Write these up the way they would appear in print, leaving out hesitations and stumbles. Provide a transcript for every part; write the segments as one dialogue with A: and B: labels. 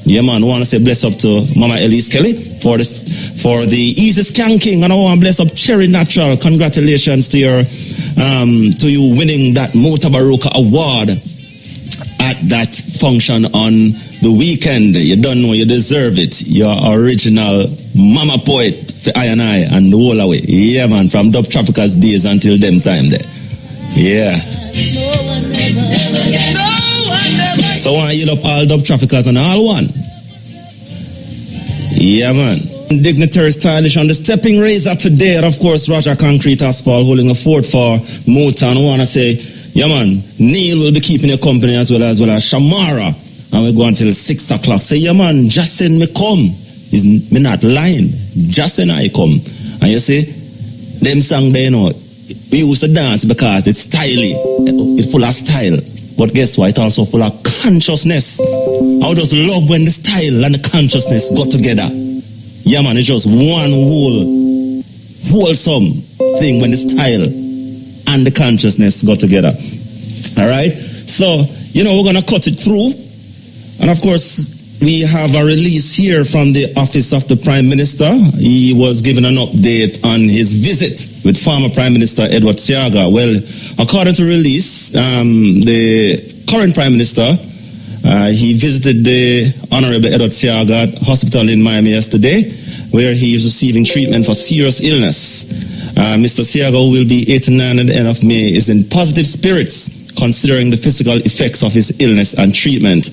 A: Yeah, man, I want to say bless up to Mama Elise Kelly for the easy skanking, and I want to bless up Cherry Natural. Congratulations to you winning that Mutabaruka award at that function on the weekend. You don't know, you deserve it. You're original mama poet for I and the whole away. Yeah, man, from Dub Tropica's days until them time there. Yeah. So I want to yield up all Dub Traffickers and all one. Yeah, man. Dignitary stylish on the stepping razor today. And of course, Roger Concrete Asphalt holding a fort for Motown. I want to say, yeah, man, Neil will be keeping your company as well as Shamara. And we go until 6 o'clock. Say, yeah, man, just send me come. Me not lying. Just send I come. And you see, them song there, you know, we used to dance because it's stylish. It's full of style. But guess what? It's also full of consciousness. I just love when the style and the consciousness go together. Yeah, man, it's just one wholesome thing when the style and the consciousness go together. All right? So, you know, we're going to cut it through. And of course, we have a release here from the office of the Prime Minister. He was given an update on his visit with former Prime Minister Edward Seaga. Well, according to release, the current Prime Minister, he visited the Honorable Edward Seaga Hospital in Miami yesterday, where he is receiving treatment for serious illness. Mr. Seaga, who will be 89 at the end of May, is in positive spirits, considering the physical effects of his illness and treatment.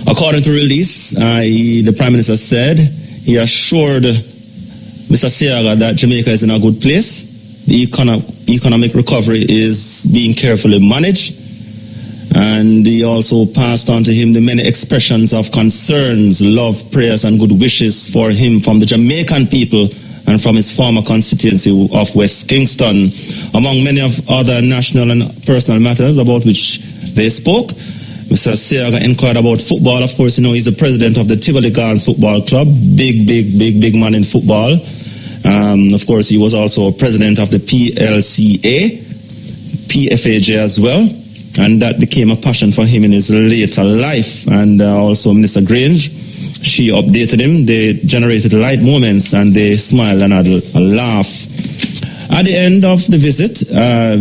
A: According to release, the Prime Minister said he assured Mr. Seaga that Jamaica is in a good place. The economic recovery is being carefully managed. And he also passed on to him the many expressions of concerns, love, prayers, and good wishes for him from the Jamaican people and from his former constituency of West Kingston, among many of other national and personal matters about which they spoke. Mr. Seaga inquired about football. Of course, you know, he's the president of the Tivoli Gardens Football Club. Big man in football. Of course, he was also president of the PLCA, PFAJ as well. And that became a passion for him in his later life. And also Minister Grange, she updated him. They generated light moments and they smiled and had a laugh. At the end of the visit,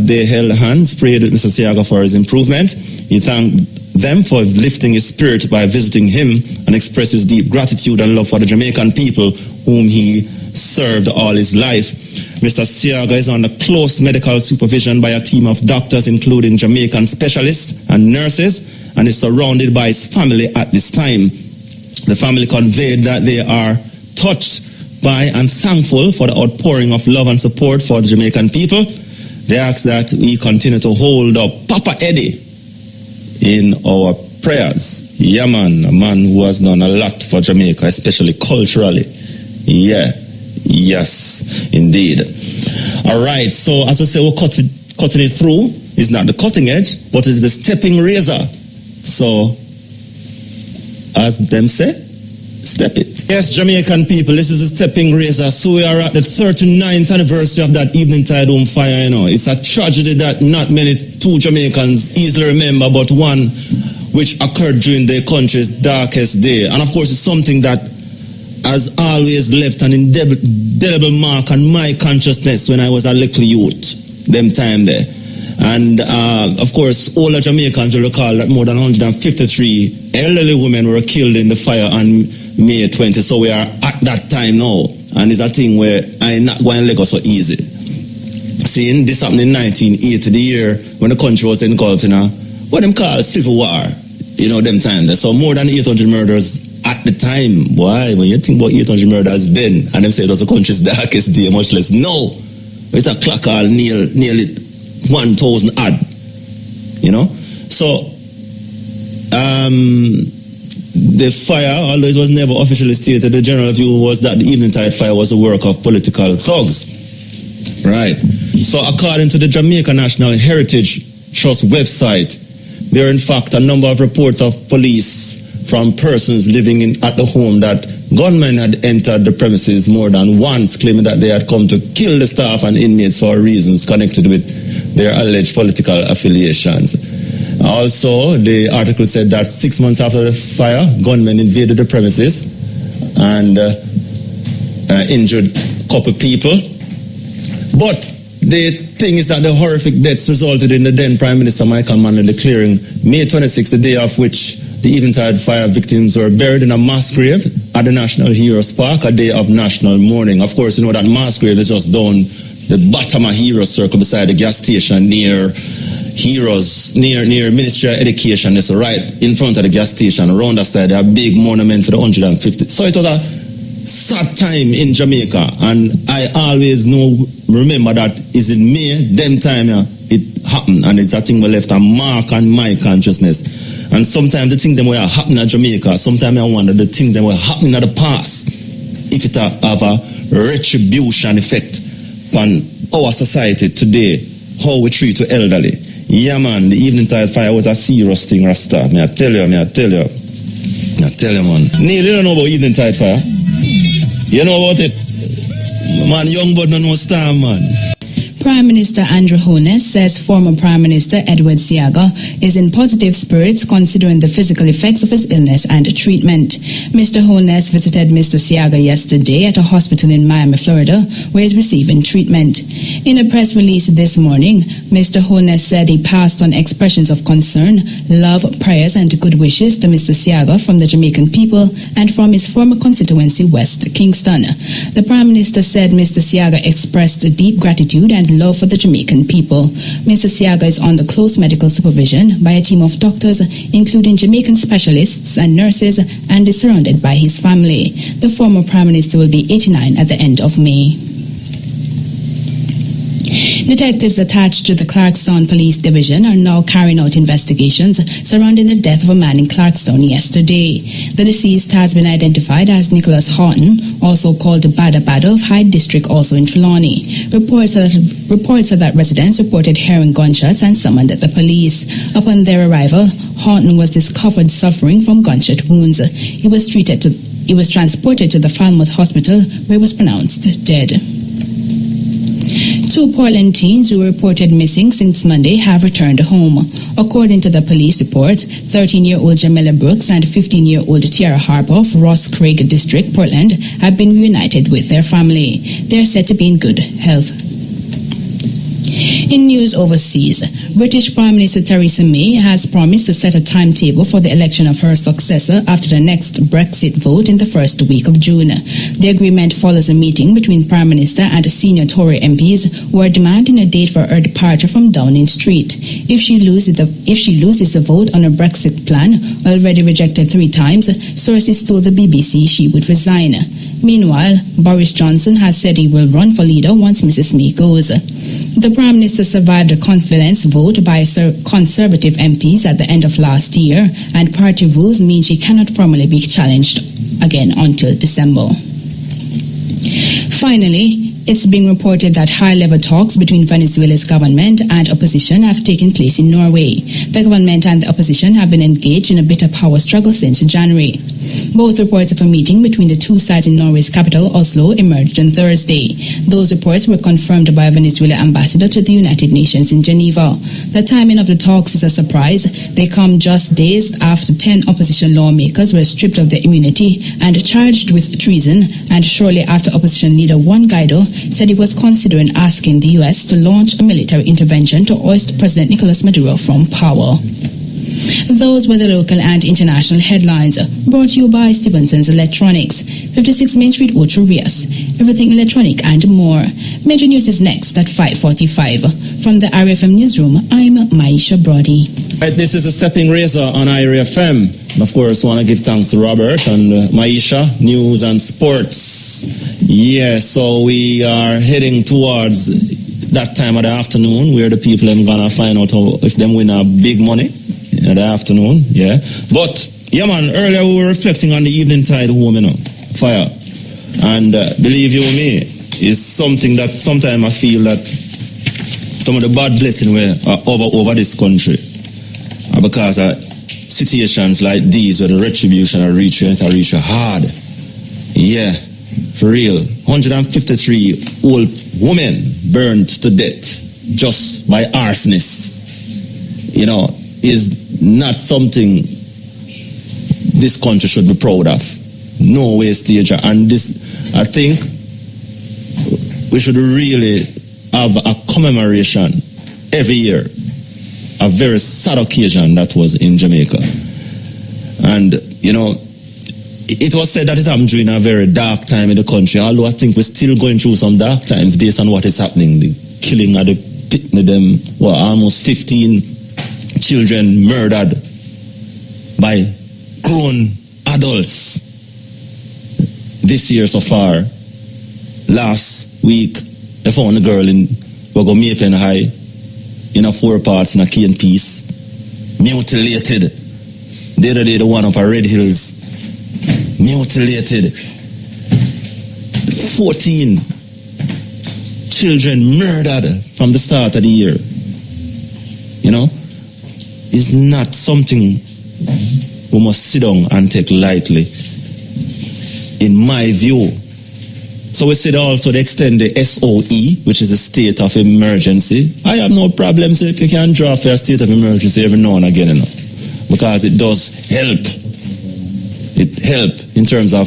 A: they held hands, prayed with Mr. Seaga for his improvement. He thanked them for lifting his spirit by visiting him and expressed his deep gratitude and love for the Jamaican people whom he served all his life. Mr. Seaga is under close medical supervision by a team of doctors, including Jamaican specialists and nurses, and is surrounded by his family at this time. The family conveyed that they are touched by and thankful for the outpouring of love and support for the Jamaican people. They ask that we continue to hold up Papa Eddie in our prayers. Yeah, man, a man who has done a lot for Jamaica, especially culturally. Yeah, yes, indeed. All right, so as I say, we're cutting it through. It's not the cutting edge, but it's the stepping razor. So, as them say, step it. Yes, Jamaican people, this is the stepping razor. So we are at the 39th anniversary of that evening tide home fire, you know. It's a tragedy that not many two Jamaicans easily remember, but one which occurred during their country's darkest day. And of course, it's something that has always left an indelible mark on my consciousness when I was a little youth, them time there. And of course, older Jamaicans will recall that more than 153 elderly women were killed in the fire on May 20. So we are at that time now, and it's a thing where I'm not going to let go so easy. Seeing this happened in 1980, the year when the country was engulfed in what them call civil war, you know, them time there. So more than 800 murders at the time. Why? When you think about 800 murders then, and them say it was the country's darkest day, much less. No, it's a clock all nearly 1,000 odd, you know. So the fire, although it was never officially stated, the general view was that the evening tide fire was the work of political thugs. Right. So according to the Jamaica National Heritage Trust website, there are in fact a number of reports of police from persons living at the home that gunmen had entered the premises more than once, claiming that they had come to kill the staff and inmates for reasons connected with their alleged political affiliations. Also, the article said that 6 months after the fire, gunmen invaded the premises and injured a couple people. But the thing is that the horrific deaths resulted in the then Prime Minister Michael Manley declaring May 26, the day of which the Eventide fire victims were buried in a mass grave at the National Heroes Park, a day of national mourning. Of course, you know that mass grave is just down the bottom of Heroes Circle beside the gas station near Heroes, near Ministry of Education. It's right in front of the gas station. Around that side, a big monument for the 150. So it was a sad time in Jamaica, and I always remember that is in May, them time it happened, and it's a thing we left a mark on my consciousness. And sometimes the things that were happening in Jamaica, sometimes I wonder the things that were happening in the past, if it have a retribution effect on our society today, how we treat the elderly. Yeah, man, the Eventide fire was a serious thing, Rasta. I tell you, man. Neil, you don't know about Eventide fire? You know about it? Man, young but no star, man.
B: Prime Minister Andrew Holness says former Prime Minister Edward Seaga is in positive spirits considering the physical effects of his illness and treatment. Mr. Holness visited Mr. Seaga yesterday at a hospital in Miami, Florida, where he is receiving treatment. In a press release this morning, Mr. Holness said he passed on expressions of concern, love, prayers, and good wishes to Mr. Seaga from the Jamaican people and from his former constituency, West Kingston. The Prime Minister said Mr. Seaga expressed deep gratitude and love for the Jamaican people. Mr. Seaga is under close medical supervision by a team of doctors, including Jamaican specialists and nurses, and is surrounded by his family. The former Prime Minister will be 89 at the end of May. Detectives attached to the Clarkstown Police Division are now carrying out investigations surrounding the death of a man in Clarkstown yesterday. The deceased has been identified as Nicholas Horton, also called the Bada Bada of Hyde District, also in Trelawney. Reports of that residents reported hearing gunshots and summoned the police. Upon their arrival, Horton was discovered suffering from gunshot wounds. He was transported to the Falmouth Hospital, where he was pronounced dead. 2 Portland teens who were reported missing since Monday have returned home. According to the police reports, 13-year-old Jamila Brooks and 15-year-old Tiara Harper of Ross Craig District, Portland, have been reunited with their family. They are said to be in good health. In news overseas, British Prime Minister Theresa May has promised to set a timetable for the election of her successor after the next Brexit vote in the first week of June. The agreement follows a meeting between Prime Minister and senior Tory MPs who are demanding a date for her departure from Downing Street. If she loses the vote on her Brexit plan, already rejected 3 times, sources told the BBC she would resign. Meanwhile, Boris Johnson has said he will run for leader once Mrs May goes. The Prime Minister survived a confidence vote by Conservative MPs at the end of last year, and party rules mean she cannot formally be challenged again until December. Finally, it's being reported that high-level talks between Venezuela's government and opposition have taken place in Norway. The government and the opposition have been engaged in a bitter power struggle since January. Both reports of a meeting between the two sides in Norway's capital, Oslo, emerged on Thursday. Those reports were confirmed by a Venezuela ambassador to the United Nations in Geneva. The timing of the talks is a surprise. They come just days after 10 opposition lawmakers were stripped of their immunity and charged with treason, and shortly after opposition leader Juan Guaido said he was considering asking the U.S. to launch a military intervention to oust President Nicolas Maduro from power. Those were the local and international headlines, brought to you by Stevenson's Electronics, 56 Main Street, Ocho Rios. Everything electronic and more. Major news is next at 5:45. From the RFM newsroom, I'm Maisha Brody.
A: Right, this is a Steppin Razor on IRFM. Of course, want to give thanks to Robert and Maisha, news and sports. Yeah, so we are heading towards that time of the afternoon where the people are going to find out if them win a big money in the afternoon, yeah. But, yeah, man, earlier we were reflecting on the Eventide home, fire. And believe you me, it's something that sometimes I feel that some of the bad blessings were over this country. Because of situations like these where the retribution are reach you hard. Yeah, for real. 153 old women burned to death just by arsonists. You know, is not something this country should be proud of. No wastage. And this, I think, we should really have a commemoration every year. A very sad occasion that was in Jamaica. And, you know, it was said that it happened during a very dark time in the country, although I think we're still going through some dark times based on what is happening. The killing of the them, well, almost 15 children murdered by grown adults this year so far. Last week, they found a girl in Wagomepen High in a 4 parts in a cane piece, mutilated. The other day, the one up at Red Hills, mutilated. 14 children murdered from the start of the year. You know, it's not something we must sit down and take lightly, in my view. So we said also to extend the SOE, which is the state of emergency. I have no problem if you can draw for a state of emergency every now and again, you know, because it does help. It helps in terms of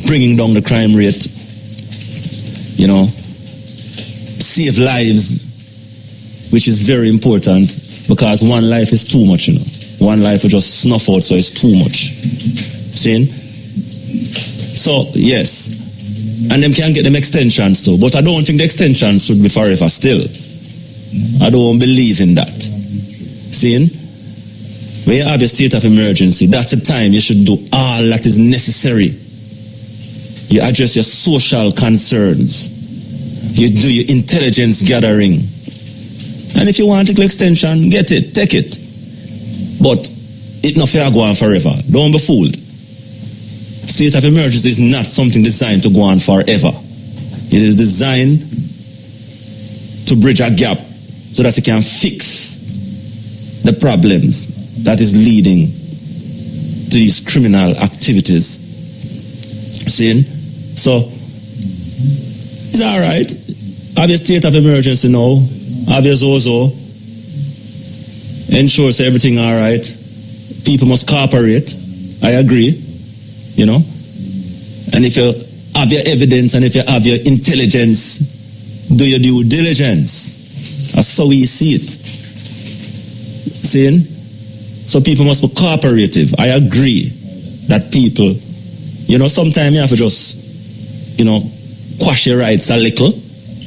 A: bringing down the crime rate, you know, save lives, which is very important, because one life is too much, you know. One life will just snuff out, so it's too much. See? So, yes. And them can get them extensions too. But I don't think the extensions should be forever still. I don't believe in that. See? When you have a state of emergency, that's the time you should do all that is necessary. You address your social concerns. You do your intelligence gathering. And if you want to take extension, get it, take it. But it's not fair go on forever. Don't be fooled. State of emergency is not something designed to go on forever. It is designed to bridge a gap so that it can fix the problems that is leading to these criminal activities. See? So, it's all right. Have a state of emergency now. Have your Zozo. Ensure so everything all right. People must cooperate. I agree. You know? And if you have your evidence and if you have your intelligence, do your due diligence. That's how we see it. Seeing? So people must be cooperative. I agree that people, you know, sometimes you have to just, you know, quash your rights a little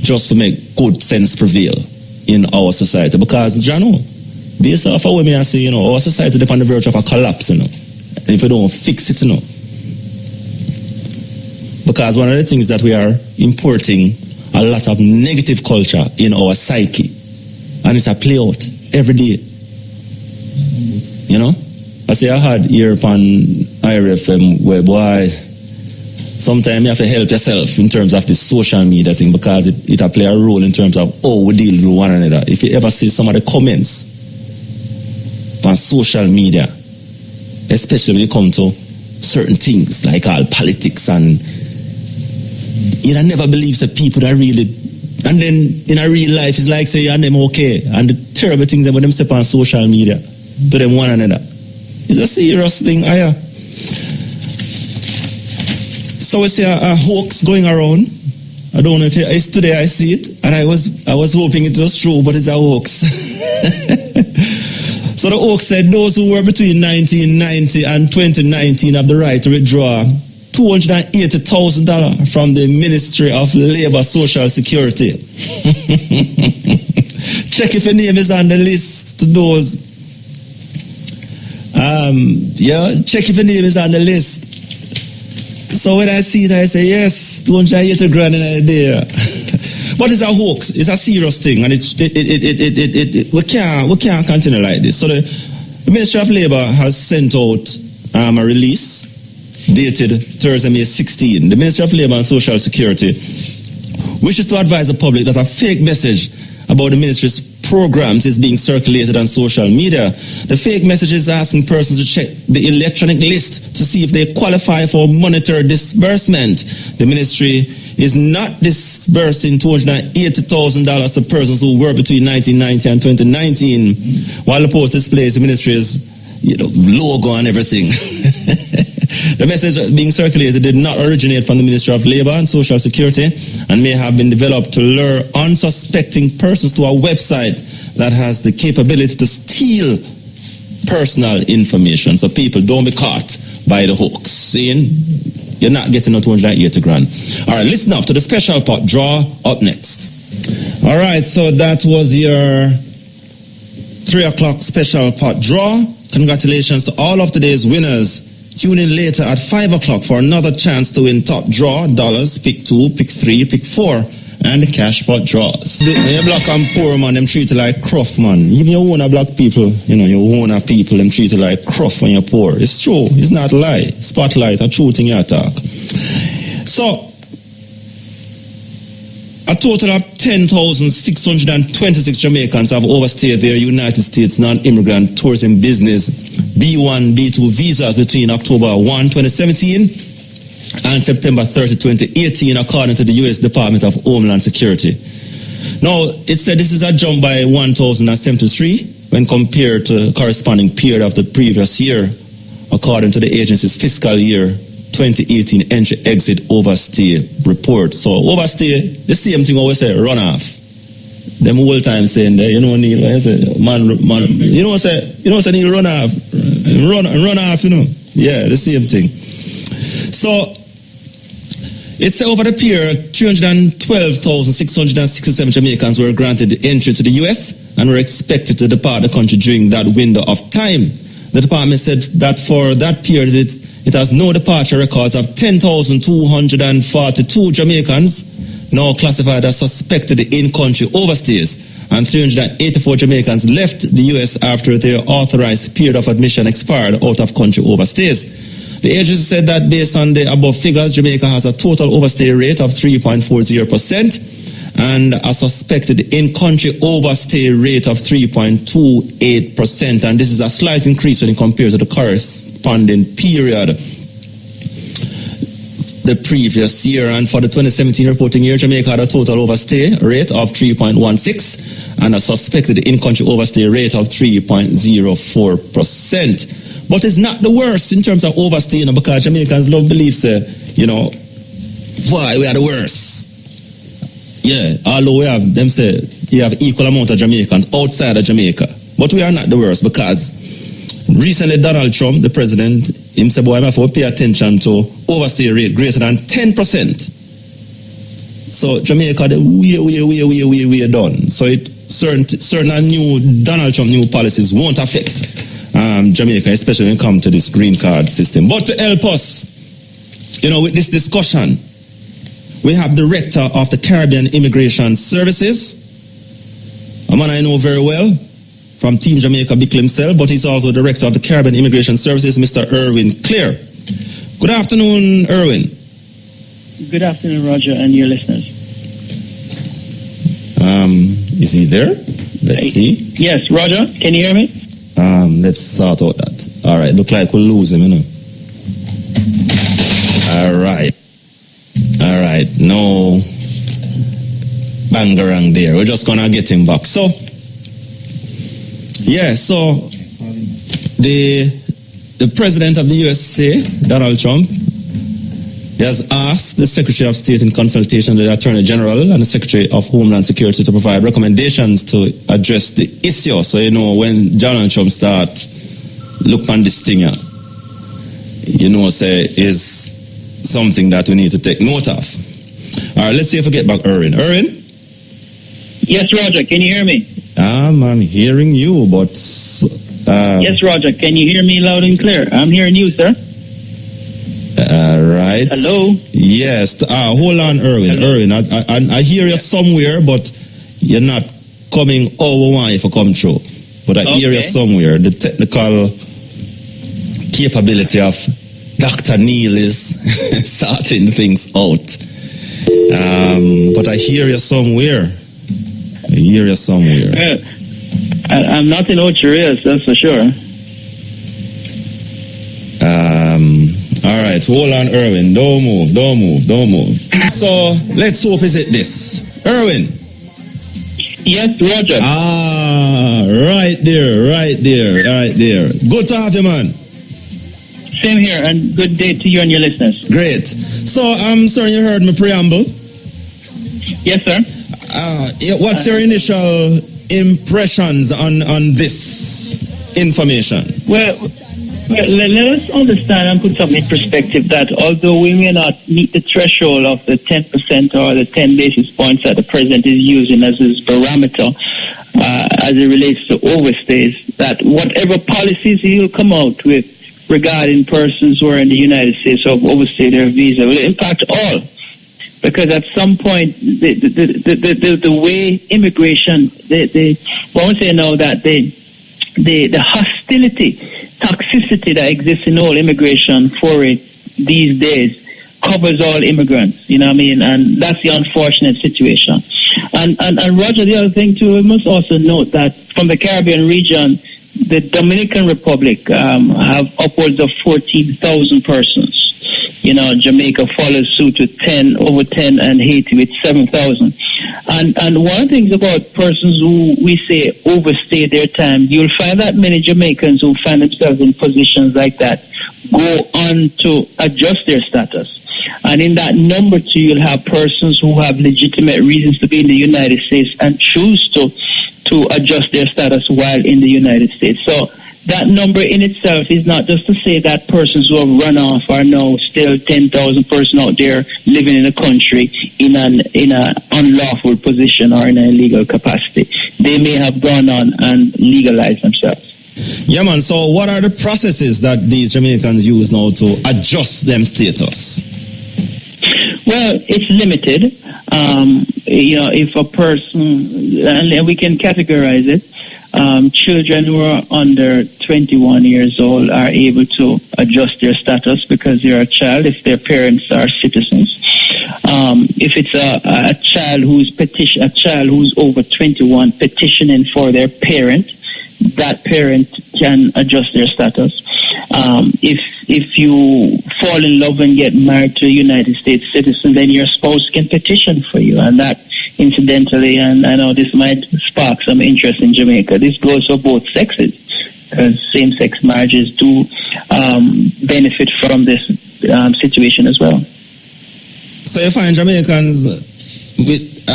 A: just to make good sense prevail in our society. Because, you know, based off of what I say, you know, our society is on the verge of a collapse, you know. And if we don't fix it, you know. Because one of the things that we are importing a lot of negative culture in our psyche. And it's a play out every day. You know? I say I had here upon IRFM where, boy, sometimes you have to help yourself in terms of the social media thing, because it play a role in terms of how we deal with one another. If you ever see some of the comments on social media, especially when you come to certain things like all politics, and you never believe that people that really, and then in a real life it's like say and them okay, and the terrible things that when them step on social media to them one another. It's a serious thing. So we see a hoax going around. I don't know if it's today I see it, and I was hoping it was true, but it's a hoax. So the hoax said those who were between 1990 and 2019 have the right to withdraw $280,000 from the Ministry of Labor Social Security. Check if your name is on the list to those. Check if your name is on the list. So when I see it, I say, yes, $280,000 in a day. But it's a hoax. It's a serious thing, and we can't continue like this. So the Ministry of Labor has sent out a release dated Thursday, May 16. The Ministry of Labor and Social Security wishes to advise the public that a fake message about the ministry's programs is being circulated on social media. The fake message is asking persons to check the electronic list to see if they qualify for monetary disbursement. The ministry is not disbursing $280,000 to persons who worked between 1990 and 2019, while the post displays the ministry's logo and everything. The message being circulated did not originate from the Ministry of Labour and Social Security and may have been developed to lure unsuspecting persons to a website that has the capability to steal personal information. So people, don't be caught by the hooks. Seeing? You're not getting no 280 grand. All right, listen up to the special pot draw up next. All right, so that was your 3 o'clock special pot draw. Congratulations to all of today's winners. Tune in later at 5 o'clock for another chance to win top draw, dollars, pick 2, pick 3, pick 4, and the cash pot draws. When you're black and poor, man, them treat you like cruff, man. Even your own black people, your own people, them treat you like cruff when you're poor. It's true. It's not a lie. Spotlight, a truth in your talk. So, a total of 10,626 Jamaicans have overstayed their United States non-immigrant tourism business B1, B2 visas between October 1, 2017 and September 30, 2018, according to the U.S. Department of Homeland Security. Now, it said this is a jump by 1,073 when compared to the corresponding period of the previous year, according to the agency's fiscal year 2018 entry-exit overstay report. So overstay, the same thing always say run off. Them whole time saying that, Neil, I say, man, Neil run off. Run off, Yeah, the same thing. So it's over the period, 312,667 Jamaicans were granted entry to the U.S. and were expected to depart the country during that window of time. The department said that for that period, it has no departure records of 10,242 Jamaicans now classified as suspected in-country overstays, and 384 Jamaicans left the U.S. after their authorized period of admission expired out of country overstays. The agency said that based on the above figures, Jamaica has a total overstay rate of 3.40% and a suspected in-country overstay rate of 3.28%, and this is a slight increase when compared to the corresponding period the previous year. And for the 2017 reporting year, Jamaica had a total overstay rate of 3.16 and a suspected in-country overstay rate of 3.04%. But it's not the worst in terms of overstay, because Jamaicans love beliefs, why we are the worst. Yeah, although we have, them say, you have equal amount of Jamaicans outside of Jamaica. But we are not the worst, because recently Donald Trump, the president, him said, boy, I have to pay attention to overstay rate greater than 10%. So Jamaica, they way done. So certain new Donald Trump new policies won't affect Jamaica, especially when it comes to this green card system. But to help us, with this discussion, we have Director of the Caribbean Immigration Services, a man I know very well, from Team Jamaica Bickle himself, but he's also Director of the Caribbean Immigration Services, Mr. Irwin Clare. Good afternoon, Irwin.
C: Good afternoon, Roger, and your listeners.
A: Is he there? Let's see.
C: Yes, Roger, can you hear me?
A: Let's sort out that. All right, look like we'll lose him, All right, no bangarang there. We're just gonna get him back. So, yeah, so the president of the USA, Donald Trump, he has asked the Secretary of State in consultation with the Attorney General and the Secretary of Homeland Security to provide recommendations to address the issue. So, when Donald Trump start look on this thing, say is something that we need to take note of. All right, let's see if we get back Irwin. Irwin?
C: Yes, Roger, can you hear me?
A: I'm hearing you, but...
C: yes, Roger, can you hear me loud and clear? I'm hearing you, sir.
A: All right.
C: Hello?
A: Yes. Hold on, Irwin. Hello? Irwin, I hear you somewhere, but you're not coming over one if you come through. But I hear you somewhere. The technical capability of Dr. Neil is sorting things out. But I hear you somewhere.
C: I'm not in Ocho, that's for sure.
A: All right, hold on, Irwin. Don't move. So let's hope is it this. Erwin.
C: Yes, Roger.
A: Right there. Good to have you, man.
C: Same here, and good day to you and your listeners.
A: Great. So I'm sorry you heard my preamble.
C: Yes, sir.
A: What's your initial impressions on this information? Well,
C: let us understand and put something in perspective that although we may not meet the threshold of the 10% or the 10 basis points that the president is using as his barometer as it relates to overstays, that whatever policies he will come out with regarding persons who are in the United States who have overstayed their visa will impact all. Because at some point, the way immigration, I won't say now that the hostility, toxicity that exists in all immigration for it these days covers all immigrants, you know what I mean? And that's the unfortunate situation. And Roger, the other thing too, we must also note that from the Caribbean region, the Dominican Republic have upwards of 14,000 persons. You know, Jamaica follows suit with over 10, and Haiti with 7,000. And one of the things about persons who we say overstay their time, you'll find that many Jamaicans who find themselves in positions like that go on to adjust their status. And in that number too, you'll have persons who have legitimate reasons to be in the United States and choose to adjust their status while in the United States. So that number in itself is not just to say that persons who have run off are now still 10,000 persons out there living in the country in an unlawful position or in an illegal capacity. They may have gone on and legalized themselves.
A: Yeah, man. So what are the processes that these Jamaicans use now to adjust them status?
C: Well, it's limited. You know, if a person, and we can categorize it, children who are under 21 years old are able to adjust their status because they're a child if their parents are citizens. If it's a child who's over 21 petitioning for their parent, that parent can adjust their status. If you fall in love and get married to a United States citizen, then your spouse can petition for you. And that, incidentally, and I know this might spark some interest in Jamaica, this goes for both sexes, because same-sex marriages do benefit from this situation as well.
A: So you find Jamaicans with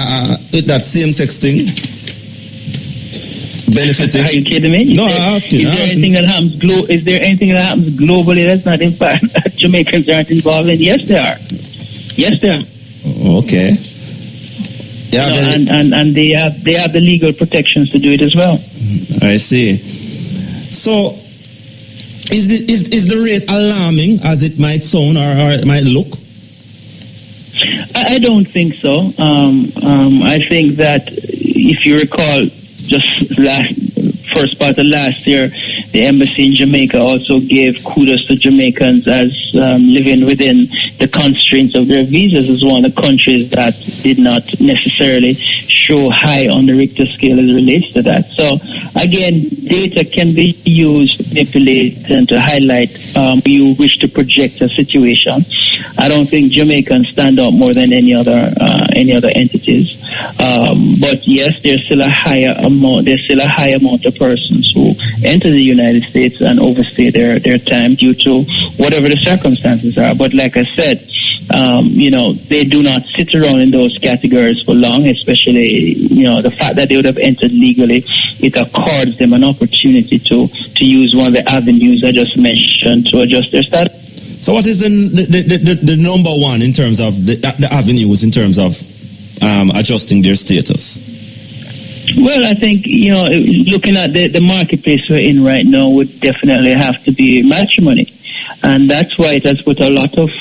A: that same-sex thing benefiting?
C: Are you kidding me?
A: No, I'm asking.
C: Is there anything that happens globally that's not in fact that Jamaicans aren't involved in? Yes, they are.
A: Okay. Yeah,
C: you know, and they have the legal protections to do it as well.
A: I see. So, is the rate alarming as it might sound or it might look?
C: I don't think so. I think that if you recall, just first part of last year, the embassy in Jamaica also gave kudos to Jamaicans as living within the constraints of their visas as one of the countries that did not necessarily show high on the Richter scale as it relates to that. So again, data can be used to manipulate and to highlight you wish to project a situation. I don't think Jamaicans stand out more than any other entities. But yes, there's still a higher amount of persons who enter the United States and overstay their time due to whatever the circumstances are. But like I said, you know, they do not sit around in those categories for long, especially, you know, the fact that they would have entered legally, it accords them an opportunity to use one of the avenues I just mentioned to adjust their status.
A: So what is the number one in terms of the avenues in terms of adjusting their status?
C: Well, I think, you know, looking at the marketplace we're in right now would definitely have to be matrimony, and that's why it has put a lot of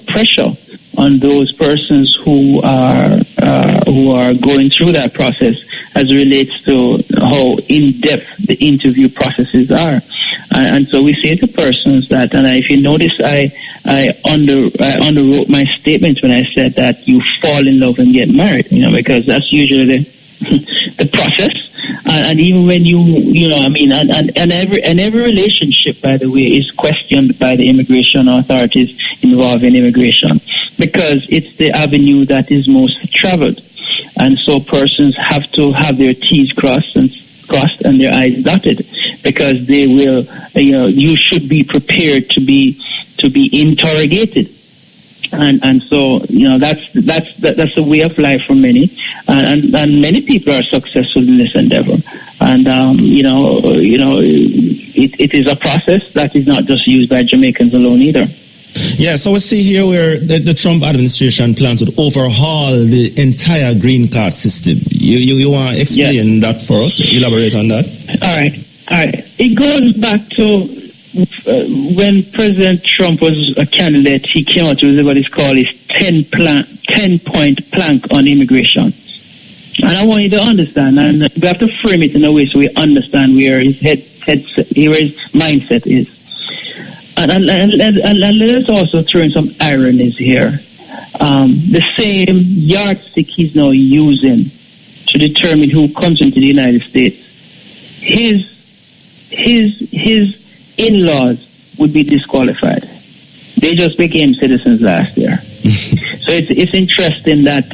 C: pressure on those persons who are going through that process as it relates to how in-depth the interview processes are. And so we say to persons that, and if you notice, I underwrote my statement when I said that you fall in love and get married, you know, because that's usually the process. And even when and every relationship, by the way, is questioned by the immigration authorities involved in immigration, because it's the avenue that is most traveled. And so persons have to have their T's crossed and their I's dotted, because they will, you should be prepared to be interrogated. And so, that's a way of life for many, and many people are successful in this endeavor. And it is a process that is not just used by Jamaicans alone either.
A: Yeah, so we see here where the Trump administration plans to overhaul the entire green card system. You want to explain that for us? Elaborate on that. All right.
C: It goes back to when President Trump was a candidate. He came out with what is called his 10-point plank on immigration. And I want you to understand, and we have to frame it in a way so we understand where his where his mindset is. And let us also throw in some ironies here. The same yardstick he's now using to determine who comes into the United States, his in-laws would be disqualified. They just became citizens last year. So it's interesting that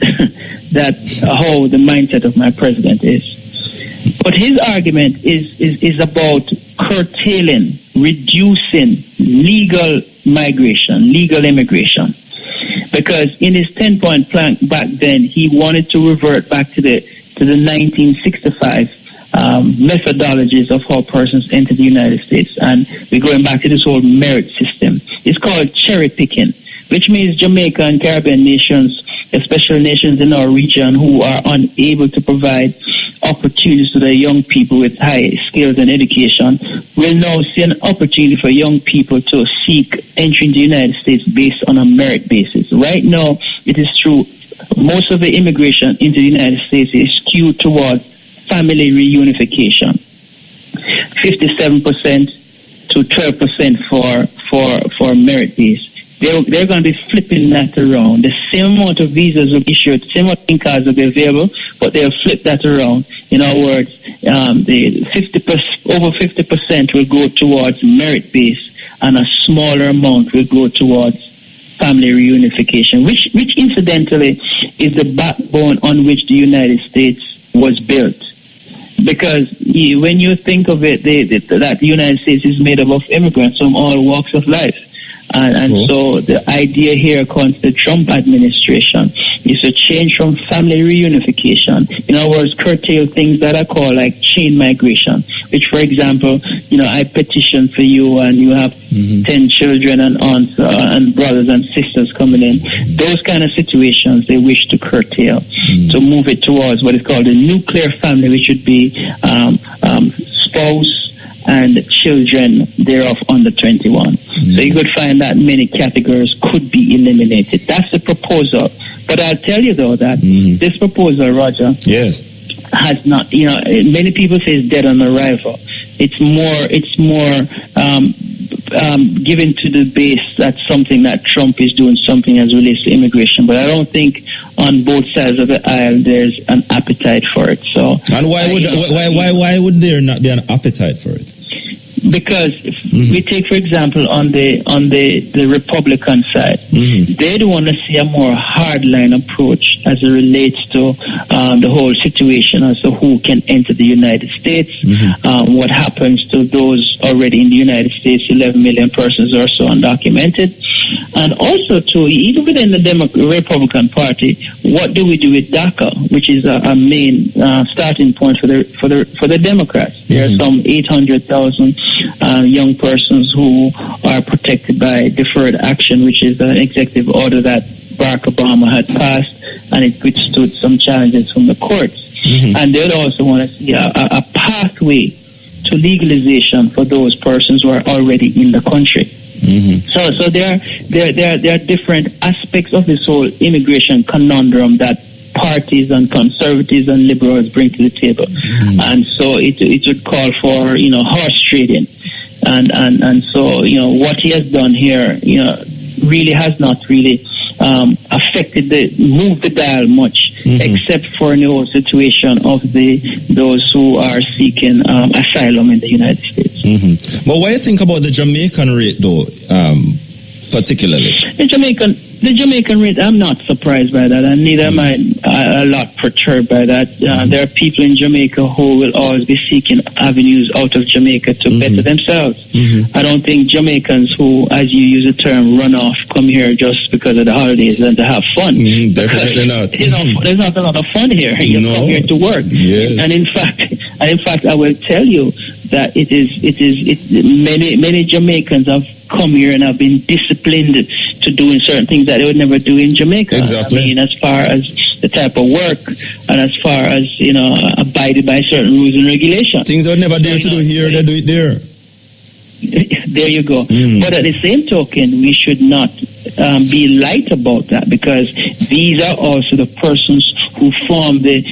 C: how the mindset of my president is. But his argument is about curtailing, reducing legal migration, legal immigration. Because in his 10-point plank back then, he wanted to revert back to the 1965 methodologies of how persons enter the United States. And we're going back to this whole merit system. It's called cherry picking, which means Jamaica and Caribbean nations, especially nations in our region who are unable to provide opportunities to their young people with high skills and education, will now see an opportunity for young people to seek entry into the United States based on a merit basis. Right now, it is true, most of the immigration into the United States is skewed towards family reunification. 57% to 12% for merit base. They're going to be flipping that around. The same amount of visas will be issued, same amount of cards will be available, but they'll flip that around. In other words, over 50% will go towards merit base, and a smaller amount will go towards family reunification, which incidentally is the backbone on which the United States was built. Because when you think of it, that the United States is made up of immigrants from all walks of life. And so the idea here, according to the Trump administration, is to change from family reunification. In other words, curtail things that are called like chain migration, which, for example, I petition for you and you have 10 children and aunts and brothers and sisters coming in. Those kind of situations they wish to curtail, to move it towards what is called a nuclear family, which would be spouse and children thereof under 21. So you could find that many categories could be eliminated. That's the proposal. But I'll tell you though that this proposal, Roger, has not, many people say it's dead on arrival. It's more given to the base that's something that Trump is doing something as relates to immigration. But I don't think on both sides of the aisle there's an appetite for it. So, and
A: why would there not be an appetite for it?
C: Because if we take, for example, on the Republican side, they do want to see a more hardline approach as it relates to the whole situation as to who can enter the United States, what happens to those already in the United States, 11 million persons or so undocumented, and also to even within the Republican Party, what do we do with DACA, which is a main starting point for the Democrats. There are some 800,000 young persons who are protected by deferred action, which is an executive order that Barack Obama had passed, and it withstood some challenges from the courts. And they'd also want to see a pathway to legalization for those persons who are already in the country. So there are different aspects of this whole immigration conundrum that parties and conservatives and liberals bring to the table, and so it would call for horse trading, and so what he has done here really has not really moved the dial much. except for the whole situation of those who are seeking asylum in the United States.
A: But what do you think about the Jamaican rate, though, particularly?
C: The Jamaican rate, I'm not surprised by that, and neither am I a lot perturbed by that. There are people in Jamaica who will always be seeking avenues out of Jamaica to better themselves. I don't think Jamaicans who, as you use the term, run off, come here just because of the holidays and to have fun.
A: Definitely not.
C: There's not a lot of fun here. You come here to work.
A: Yes.
C: And in fact, I will tell you that many Jamaicans have come here and have been disciplined to doing certain things that they would never do in Jamaica.
A: Exactly.
C: I mean, as far as the type of work and as far as, abiding by certain rules and regulations.
A: Things they would never dare to do here, they do it there.
C: There you go. But at the same token, we should not be light about that, because these are also the persons who form the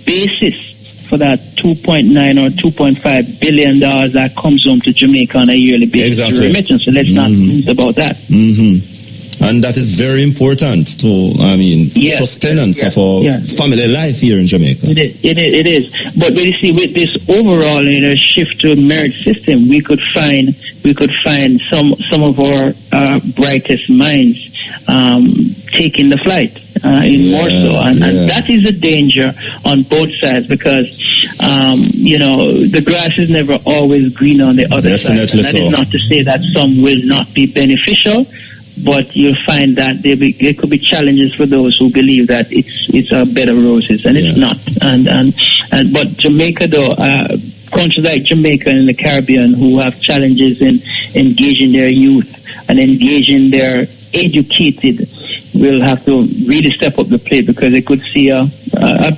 C: basis for that $2.9 or $2.5 billion that comes home to Jamaica on a yearly basis.
A: Exactly.
C: Remittance. So let's not lose about that.
A: And that is very important to, sustenance of our family life here in Jamaica.
C: It is. But you see, with this overall shift to a merit system, we could find some of our brightest minds taking the flight. More so, and that is a danger on both sides, because the grass is never always green on the other side. And that is not to say that some will not be beneficial, but you'll find that there could be challenges for those who believe that it's a bed of roses, and it's not. But Jamaica, though, countries like Jamaica and the Caribbean who have challenges in engaging their youth and engaging their educated, will have to really step up the plate, because they could see a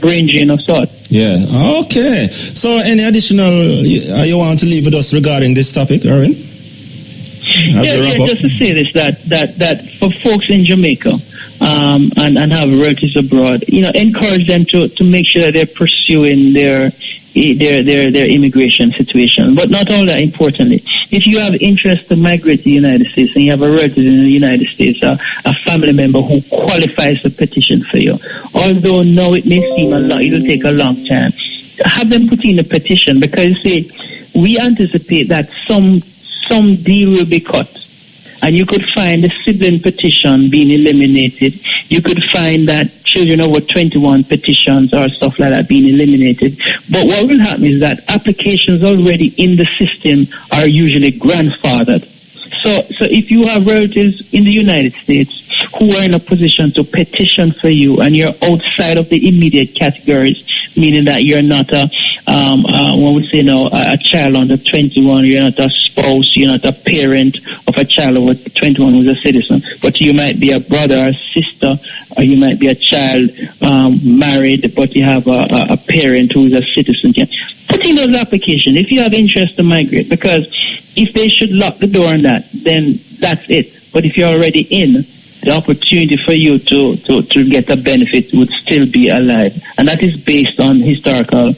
C: brain drain of sorts.
A: Yeah. Okay. So, any additional you want to leave with us regarding this topic, Erwin?
C: Just to say this, that for folks in Jamaica and have relatives abroad, encourage them to make sure that they're pursuing their immigration situation. But not all that importantly, if you have interest to migrate to the United States and you have a relative in the United States, a family member who qualifies to petition for you, although now it may seem it'll take a long time, have them put in a petition, because we anticipate that some deal will be cut. And you could find the sibling petition being eliminated. You could find that children over 21 petitions or stuff like that being eliminated. But what will happen is that applications already in the system are usually grandfathered. So if you have relatives in the United States who are in a position to petition for you, and you're outside of the immediate categories, meaning that you're not a child under 21, you're not a spouse, you're not a parent of a child over 21 who's a citizen, but you might be a brother or sister, or you might be a child married, but you have a parent who is a citizen. Put in those applications if you have interest to migrate, because if they should lock the door on that, then that's it. But if you're already in, the opportunity for you to get a benefit would still be alive. And that is based on historical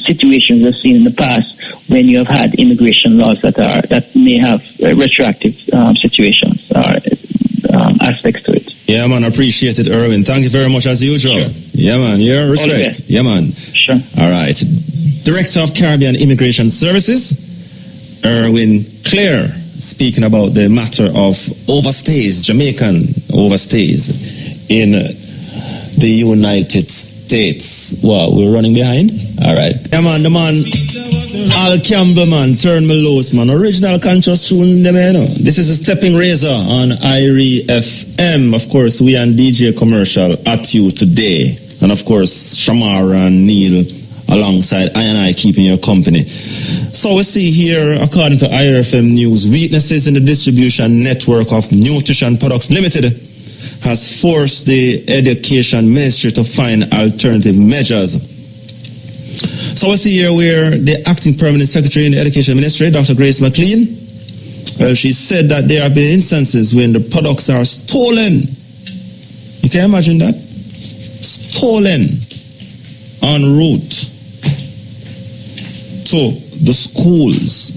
C: situations we've seen in the past, when you have had immigration laws that may have retroactive situations or aspects to it.
A: Yeah, man, appreciate it, Erwin. Thank you very much as usual.
C: Sure.
A: Yeah, man, your respect. Yeah, man.
C: Sure.
A: All right. Director of Caribbean Immigration Services, Erwin Clare, speaking about the matter of overstays, Jamaican overstays in the United States. Wow, we're running behind? All right. Yeah, man, the man, Al Campbell, man, turn me loose, man. Original conscious tune, This is a Stepping Razor on IRE FM. Of course, we and DJ Commercial at you today. And of course, Shamara and Neil alongside I and I keeping your company. So we see here, according to IRFM News, weaknesses in the distribution network of Nutrition Products Limited has forced the Education Ministry to find alternative measures. So we see here where the Acting Permanent Secretary in the Education Ministry, Dr. Grace McLean, she said that there have been instances when the products are stolen. You can imagine that? Stolen en route to the schools.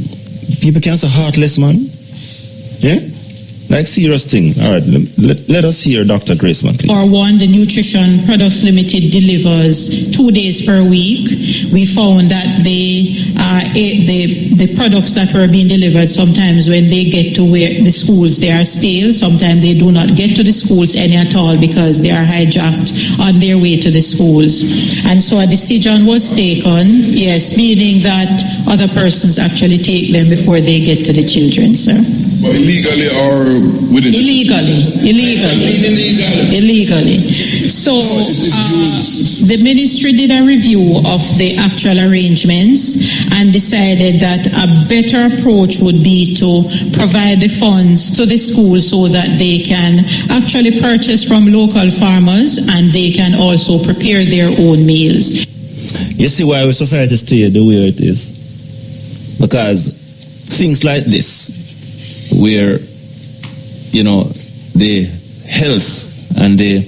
A: People can't say heartless, man. Yeah? Like serious thing. All right, let us hear Dr. Grace McLean.
D: For one, the Nutrition Products Limited delivers 2 days per week. We found that the products that were being delivered, sometimes when they get to where the schools, they are stale. Sometimes they do not get to the schools any at all because they are hijacked on their way to the schools. And so a decision was taken, yes, meaning that other persons actually take them before they get to the children, sir.
E: But illegally or within?
D: Illegally. So the ministry did a review of the actual arrangements and decided that a better approach would be to provide the funds to the school so that they can actually purchase from local farmers and they can also prepare their own meals.
A: You see why our society stay the way it is? Because things like this, where, you know, the health and the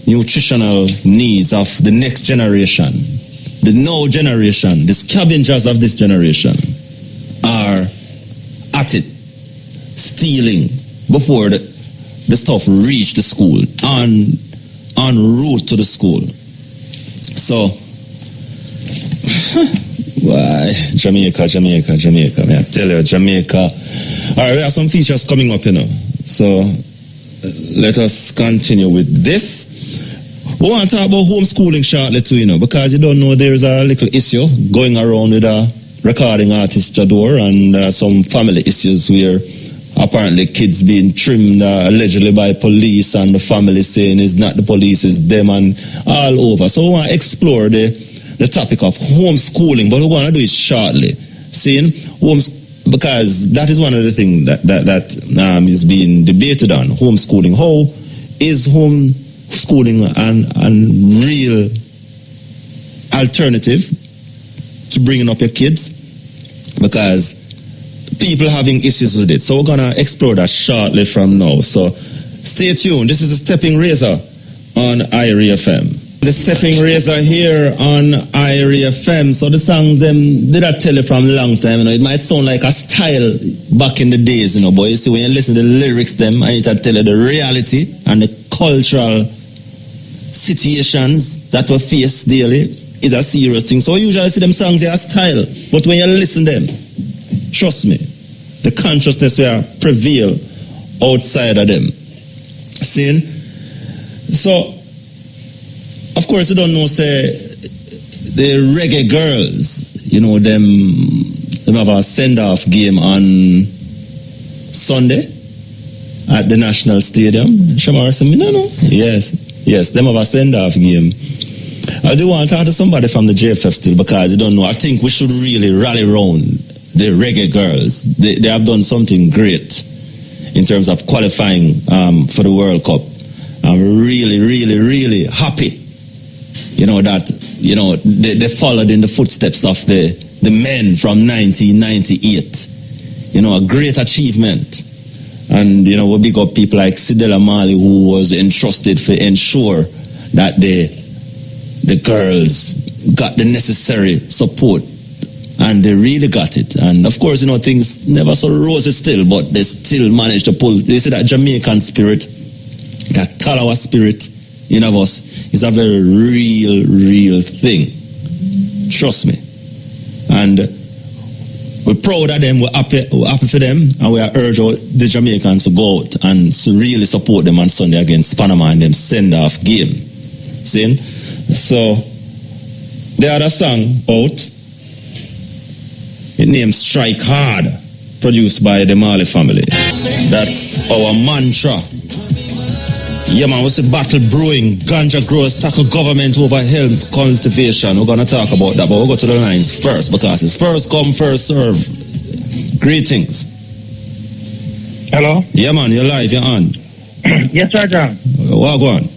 A: nutritional needs of the next generation, the now generation, the scavengers of this generation are at it, stealing before the stuff reach the school, en route to the school. So, why? Jamaica. May I tell you, Jamaica. All right, we have some features coming up, you know. So, let us continue with this. We want to talk about homeschooling shortly too, you know, because you don't know there's a little issue going around with a recording artist, Jador, and some family issues where apparently kids being trimmed allegedly by police and the family saying it's not the police, it's them and all over. So we want to explore the topic of homeschooling, but we're going to do it shortly. Seeing because that is one of the things that is being debated on, homeschooling. How is homeschooling an real alternative to bringing up your kids? Because people having issues with it. So we're going to explore that shortly from now. So stay tuned. This is the Stepping Razor on IRE FM. The Stepping Razor here on IRE FM. So the song them did I tell you from a long time, you know, it might sound like a style back in the days, you know, but you see when you listen to the lyrics them, I need to tell you the reality and the cultural situations that we face daily is a serious thing. So usually see them songs they are style, but when you listen them, trust me, the consciousness will prevail outside of them. See? So of course, you don't know, say, the reggae girls, you know, them have a send-off game on Sunday at the National Stadium. Shamar said, no. Yes, them have a send-off game. I do want to talk to somebody from the JFF still because you don't know. I think we should really rally around the reggae girls. They have done something great in terms of qualifying for the World Cup. I'm really, really, really happy. You know, that, you know, they followed in the footsteps of the men from 1998. You know, a great achievement. And, you know, we big up people like Sidela Mali, who was entrusted to ensure that the girls got the necessary support. And they really got it. And, of course, you know, things never so rosy still, but they still managed to pull. You see that Jamaican spirit, that Talawa spirit in of us, is a very real thing. Trust me. And we're proud of them, we're happy for them, and we are urge the Jamaicans to go out and to really support them on Sunday against Panama in them send-off game. See? So, the other song out, it named Strike Hard, produced by the Marley family. That's our mantra. Yeah, man, what's the battle brewing? Ganja growers tackle government over hemp cultivation. We're going to talk about that, but we'll go to the lines first because it's first come, first serve. Greetings.
F: Hello?
A: Yeah, man, you're live, you're on.
F: Yes, Raja.
A: What go on?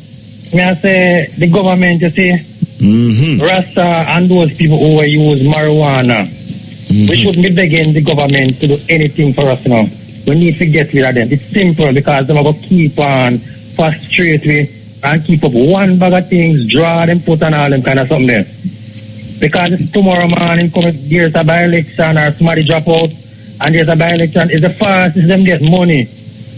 F: May I say, the government, you see, Rasta and those people who use marijuana, we shouldn't be begging the government to do anything for us now. We need to get rid of them. It's simple because they're going to keep on frustrate me and keep up one bag of things, draw them, put on all them kind of something there. Because tomorrow morning, there's a by-election or somebody drop out and there's a by-election, it's the fastest them get money.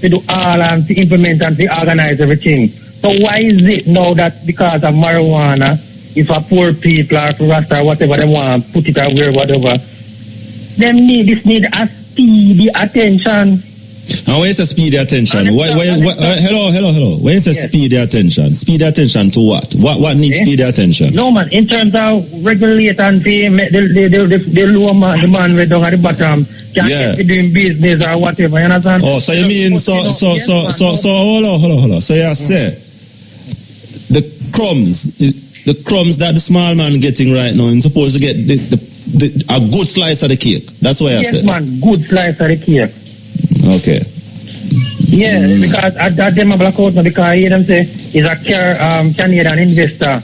F: to do all and to implement and to organize everything. So why is it now that because of marijuana, if a poor people or for Rasta or whatever they want, put it away, whatever, this need a speedy attention.
A: And when you say speedy attention, hello. When you say speedy attention to what? What needs speedy attention?
F: No man, in terms of regulate and pay the lower man, the man with down at the bottom can't be doing business or whatever, you understand?
A: Oh, so you mean so hold on. So you say the crumbs that the small man getting right now, he's supposed to get a good slice of the cake. That's what I said.
F: Yes, man, good slice of the cake.
A: Okay.
F: Yeah, because at them a blackout now because I hear them say is a Canadian investor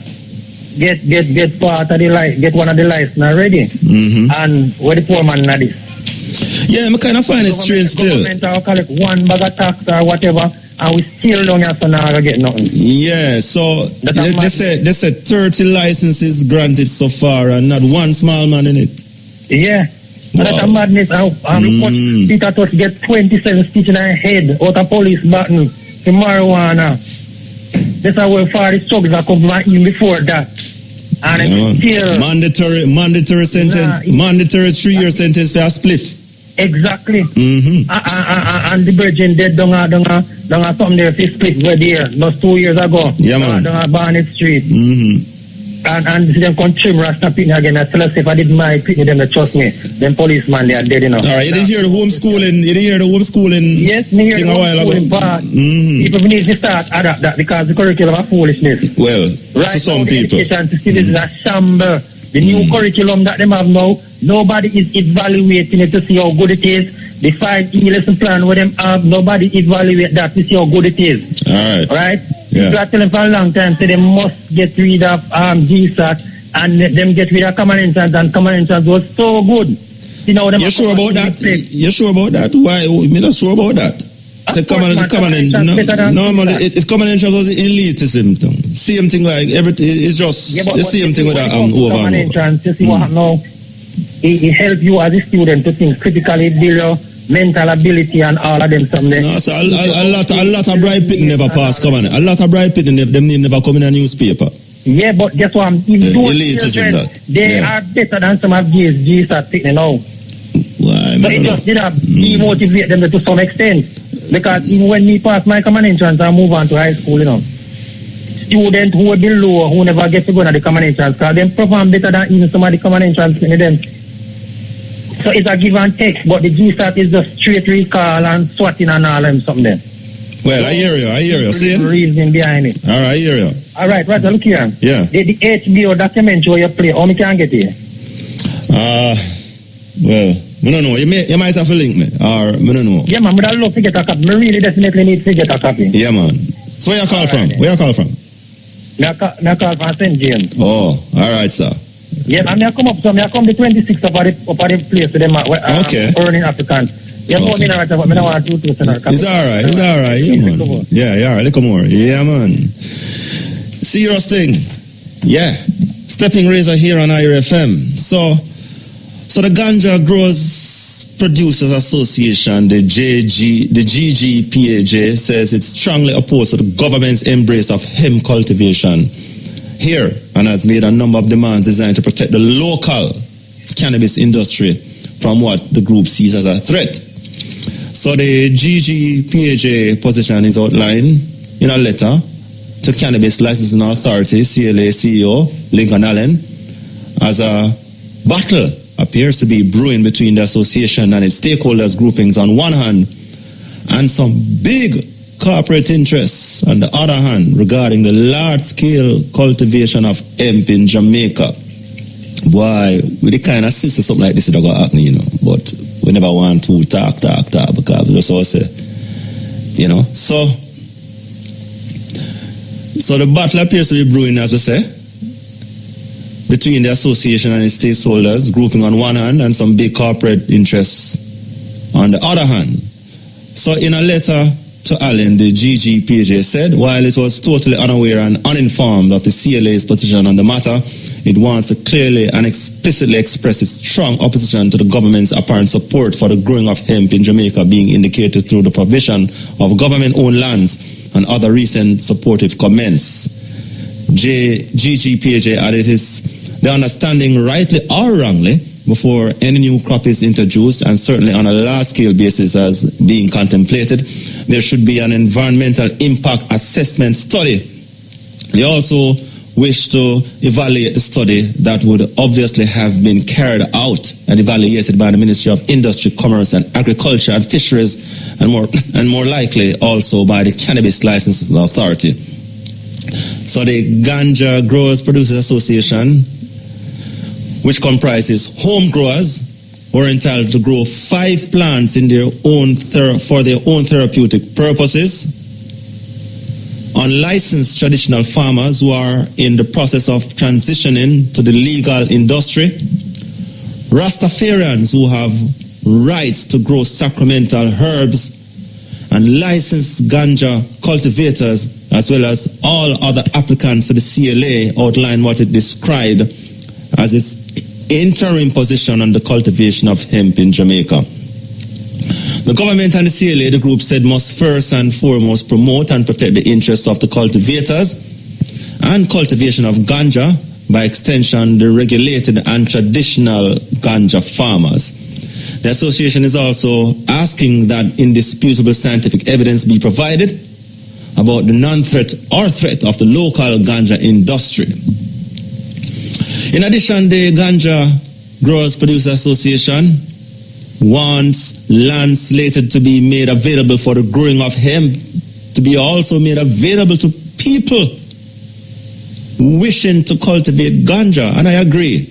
F: get part of the life, get one of the license already. And where the poor man not this.
A: Yeah, I kind of find it strange still.
F: Government will collect one bag of tax or whatever, and we still don't have to now get nothing.
A: Yeah, so they said 30 licenses granted so far and not one small man in it.
F: Yeah. Wow. That's a madness. Peter Tosh get 27 stitches in her head out of police button for marijuana. That's how we far the struggles that come from even before that. And still mandatory sentence, mandatory 3-year sentence for a spliff. Exactly. And the virgin dead down something there for split where there, not 2 years ago. Yeah, man. Down Barnett Street. And them come trim Rasta picnic again. I tell us if I did my picnic, them trust me. Them policeman they are dead enough. Alright, you didn't hear the homeschooling? Yes, me hear the homeschooling part. People need to start adapt that because the curriculum is foolishness. Well, right to some people. Education system is a shamble. The new curriculum that them have now, nobody is evaluating it to see how good it is. The 5E lesson plan where them have, nobody evaluate that to see how good it is. Alright? Yeah. People are telling for a long time, so they must get rid of GSAT and them get rid of common entrance, and common entrance was so good. You know, you sure about that? You sure about that? Why? I'm not sure about that. It's common entrance. Normally, it's common entrance was elitism. Same thing like everything. It's just the same thing with that over common entrance. You see what now? It helps you as a student to think critically, build your mental ability and all of them something. No, so a lot of bright people never pass common. A lot of bright people them never come in a newspaper. Yeah, but guess what? Even those children, they are better than some of these are thinking now. Why? So it just did demotivate them to some extent. Because even when me pass my common entrance and move on to high school, you know, students who are below who never get to go to the common entrance, because they perform better than even some of the common entrance in them. So it's a give and take, but the GSAT is just straight recall and swatting and all them something. Well, so I hear you. See? The reason behind it. All right, I hear you. All right, Roger, look here. Yeah. The HBO documentary where you play, how me can get here? Well, I don't know. You might have to link me, or I don't know. Yeah, man, but I'd love to get a copy. I really definitely need to get a copy. Yeah, man. So where you call from? Where you call from? I call from St. James. Oh, all right, sir. Yeah, and I come up, so I come the 26th of the place to them, earning Africans. Yeah, okay. It's all right, yeah, man. Yeah, all right, little more. Yeah, man. Serious thing. Yeah. Stepping Razor here on IRFM. So the Ganja Growers Producers Association, the GGPAJ, says it's strongly opposed to the government's embrace of hemp cultivation here and has made a number of demands designed to protect the local cannabis industry from what the group sees as a threat. So the GGPAJ position is outlined in a letter to Cannabis Licensing Authority, CLA CEO Lincoln Allen, as a battle appears to be brewing between the association and its stakeholders groupings on one hand and some big corporate interests on the other hand regarding the large-scale cultivation of hemp in Jamaica. Boy, with the kind of system something like this is going to happen, you know, but we never want to talk because we just all say, you know. So the battle appears to be brewing, as we say, between the association and its stakeholders grouping on one hand and some big corporate interests on the other hand. So in a letter to Allen, the GGPJ said, while it was totally unaware and uninformed of the CLA's position on the matter,
A: it wants to clearly and explicitly express its strong opposition to the government's apparent support for the growing of hemp in Jamaica, being indicated through the provision of government-owned lands and other recent supportive comments. GGPAJ added his the understanding, rightly or wrongly, before any new crop is introduced, and certainly on a large-scale basis as being contemplated, there should be an environmental impact assessment study. They also wish to evaluate the study that would obviously have been carried out and evaluated by the Ministry of Industry, Commerce and Agriculture and Fisheries, and more likely also by the Cannabis Licensing Authority. So the Ganja Growers Producers Association, which comprises home growers, were entitled to grow 5 plants in their own for their own therapeutic purposes. Unlicensed traditional farmers who are in the process of transitioning to the legal industry, Rastafarians who have rights to grow sacramental herbs, and licensed ganja cultivators, as well as all other applicants to the CLA, outline what it described as its interim position on the cultivation of hemp in Jamaica. The government and the CLA, the group said, must first and foremost promote and protect the interests of the cultivators and cultivation of ganja, by extension the regulated and traditional ganja farmers. The association is also asking that indisputable scientific evidence be provided about the non-threat or threat of the local ganja industry. In addition, the Ganja Growers Producers Association wants land slated to be made available for the growing of hemp to be also made available to people wishing to cultivate ganja, and I agree,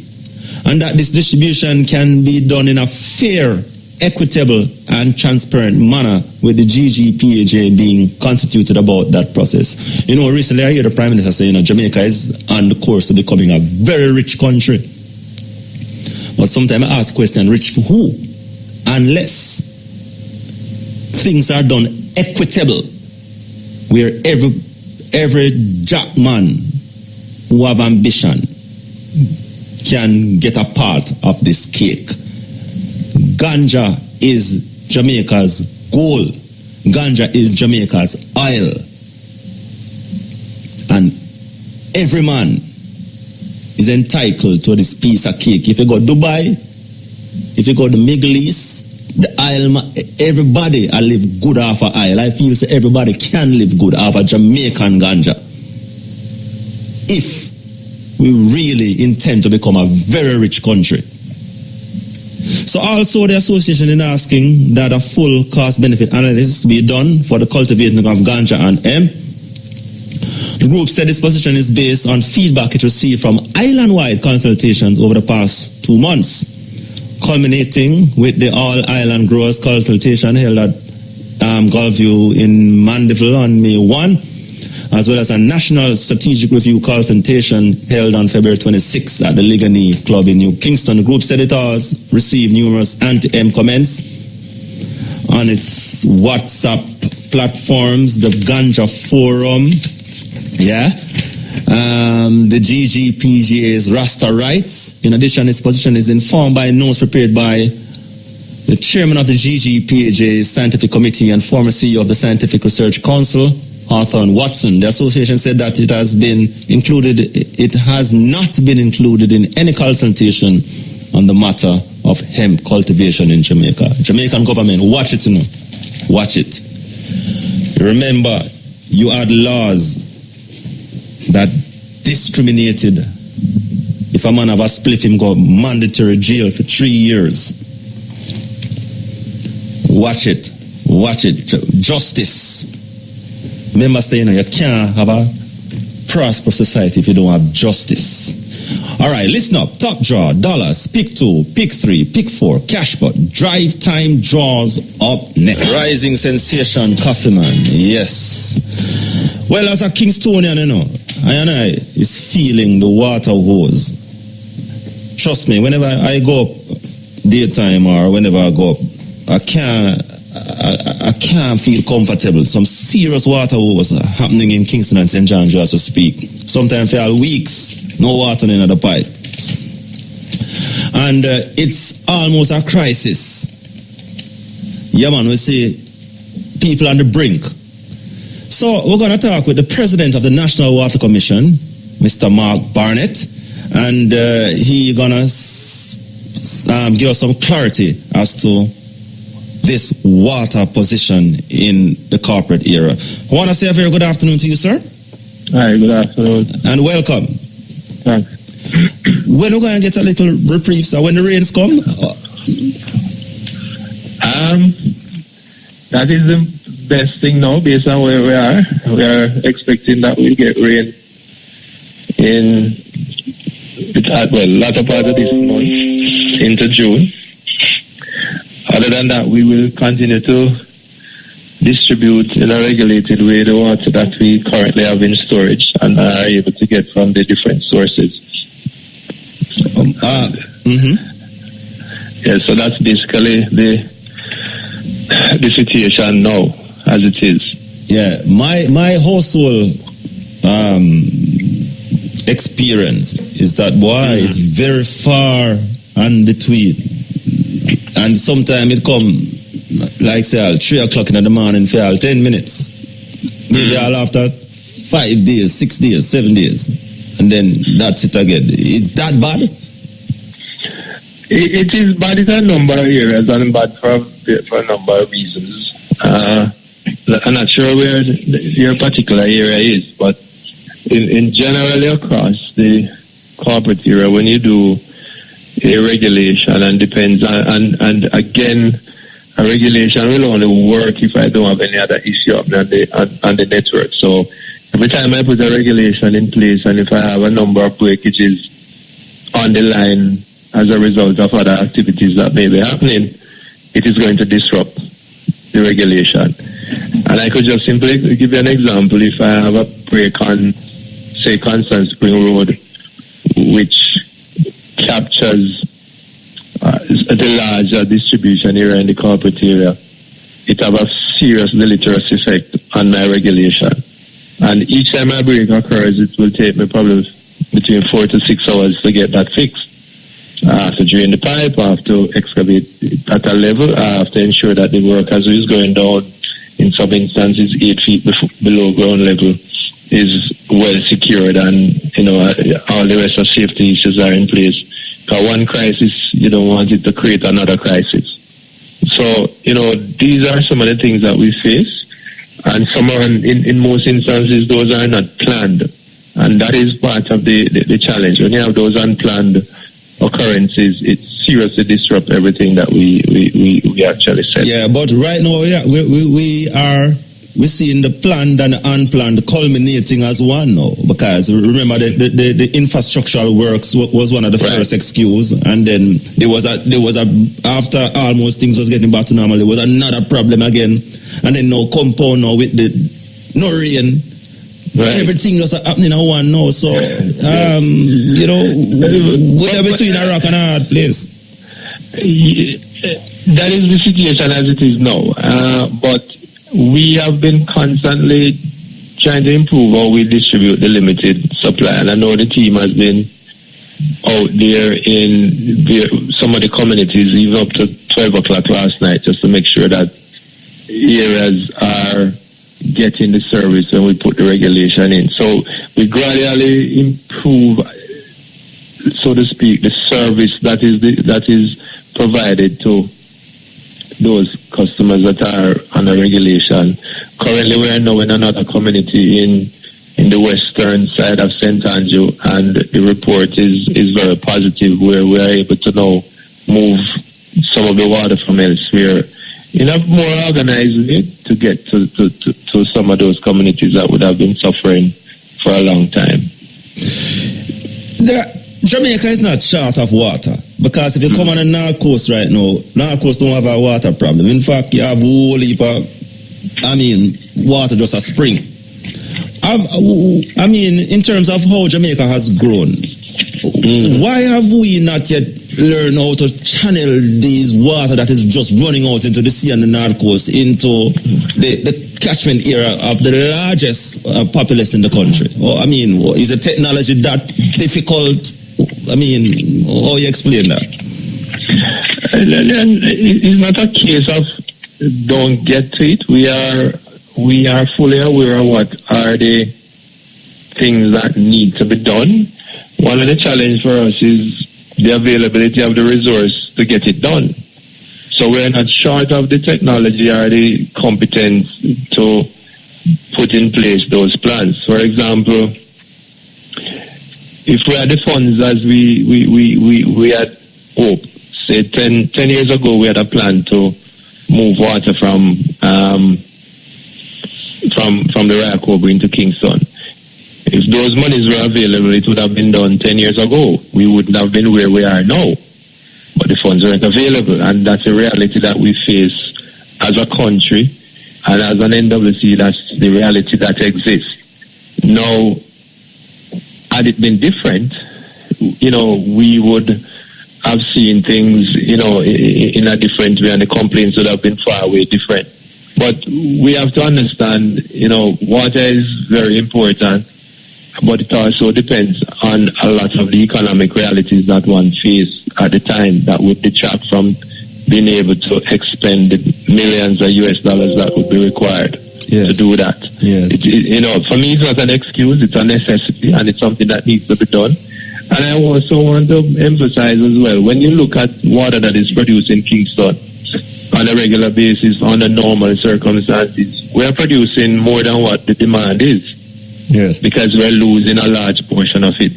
A: and that this distribution can be done in a fair, equitable and transparent manner, with the GGPAJ being constituted about that process. You know, recently I heard the Prime Minister say, Jamaica is on the course to becoming a very rich country. But sometimes I ask the question, rich to who? Unless things are done equitable, where every jackman who have ambition can get a part of this cake. Ganja is Jamaica's gold. Ganja is Jamaica's oil. And every man is entitled to this piece of cake. If you go to Dubai, if you go to the Middle East, the oil, everybody I live good off of oil. I feel so everybody can live good off of Jamaican ganja, if we really intend to become a very rich country. So also the association is asking that a full cost-benefit analysis be done for the cultivation of ganja and hemp. The group said its position is based on feedback it received from island-wide consultations over the past 2 months, culminating with the All-Island Growers consultation held at Gulfview in Mandeville on May 1, as well as a national strategic review consultation held on February 26 at the Ligani Club in New Kingston. The group said it has received numerous anti-hemp comments on its WhatsApp platforms, the Ganja Forum, the GGPGA's Rasta Rights. In addition, its position is informed by notes prepared by the chairman of the GGPAJ's Scientific Committee and former CEO of the Scientific Research Council, Hawthorne Watson. The association said that it has not been included in any consultation on the matter of hemp cultivation in Jamaica. Jamaican government, watch it, watch it. Remember, you had laws that discriminated. If a man have a spliff, him go mandatory jail for 3 years. Watch it. Justice. Remember saying, you can't have a prosperous society if you don't have justice. All right, listen up. Top draw, dollars, pick 2, pick 3, pick 4, cash pot, drive time draws up next. Rising sensation, Coffee Man. Yes. Well, as a Kingstonian, I is feeling the water hose. Trust me, whenever I go up daytime or whenever I go up, I can't I can't feel comfortable. Some serious water was happening in Kingston and St. John as to speak. Sometimes for weeks, no water in the pipe. And it's almost a crisis. Yeah, man, we see people on the brink. So we're going to talk with the president of the National Water Commission, Mr. Mark Barnett, and he's going to give us some clarity as to this water position in the corporate era. I want to say a very good afternoon to you, sir.
G: Hi, good afternoon.
A: And welcome.
G: Thanks.
A: When we're going to get a little reprieve, sir, when the rains come?
G: That is the best thing now, based on where we are. We are expecting that we'll get rain in latter part of this month into June. Other than that, we will continue to distribute in a regulated way the water that we currently have in storage and are able to get from the different sources. Yeah, so that's basically the situation now as it is.
A: Yeah, my household experience is that it's very far and between, and sometimes it come like say 3 o'clock in the morning for 10 minutes, maybe all after 5 days, 6 days, 7 days, and then that's it again. Is that bad?
G: It is bad in a number of areas and bad for a number of reasons. I'm not sure where your particular area is, but in generally across the corporate area, when you do a regulation and depends on, and again, a regulation will only work if I don't have any other issue on the network. So every time I put a regulation in place and if I have a number of breakages on the line as a result of other activities that may be happening, it is going to disrupt the regulation. And I could just simply give you an example. If I have a break on, say, Constant Spring Road, which captures the larger distribution area in the corporate area, it have a serious deleterious effect on my regulation. And each time a break occurs, it will take me probably between 4 to 6 hours to get that fixed. I have to drain the pipe, I have to excavate at a level, I have to ensure that the work as is going down, in some instances 8 feet below ground level, is well secured, and all the rest of safety issues are in place. Because one crisis, you don't want it to create another crisis. So, these are some of the things that we face, and some are, in most instances, those are not planned. And that is part of the challenge. When you have those unplanned occurrences, it seriously disrupt everything that we actually said.
A: Yeah, but right now we're seeing the planned and unplanned culminating as one now, because remember the infrastructural works was one of the first excuse, and then there was a after almost things was getting back to normal, there was another problem again, and then now compound now with the no rain. Right. Everything was happening at one now, so we're between a rock and a hard place.
G: That is the situation as it is now, but we have been constantly trying to improve how we distribute the limited supply, and I know the team has been out there in some of the communities, even up to 12 o'clock last night, just to make sure that areas are getting the service when we put the regulation in. So we gradually improve, so to speak, the service that is provided to those customers that are on a regulation. Currently, we are now in another community in the western side of St. Andrew, and the report is very positive, where we are able to now move some of the water from elsewhere in a more organized way to get to some of those communities that would have been suffering for a long time.
A: Jamaica is not short of water, because if you come on the North Coast right now, North Coast don't have a water problem. In fact, you have a whole heap of, water just a spring. In terms of how Jamaica has grown, why have we not yet learn how to channel these water that is just running out into the sea and the North Coast into the catchment area of the largest populace in the country? I mean, is the technology that difficult? I mean, how you explain that?
G: It's not a case of don't get to it. We are fully aware of what are the things that need to be done. One of the challenges for us is the availability of the resource to get it done. So we're not short of the technology or the competence to put in place those plans. For example, if we had the funds as we had hoped, say 10 years ago we had a plan to move water from the Rakobo into Kingston. If those monies were available, it would have been done 10 years ago. We wouldn't have been where we are now. But the funds weren't available, and that's a reality that we face as a country, and as an NWC, that's the reality that exists. Now, had it been different, we would have seen things, in a different way, and the complaints would have been far way different. But we have to understand, water is very important, but it also depends on a lot of the economic realities that one faces at the time that would detract from being able to expend the millions of US dollars that would be required to do that.
A: Yes.
G: For me, it's not an excuse, it's a necessity, and it's something that needs to be done. And I also want to emphasize as well, when you look at water that is produced in Kingston on a regular basis, under normal circumstances, we are producing more than what the demand is.
A: Yes.
G: Because we're losing a large portion of it.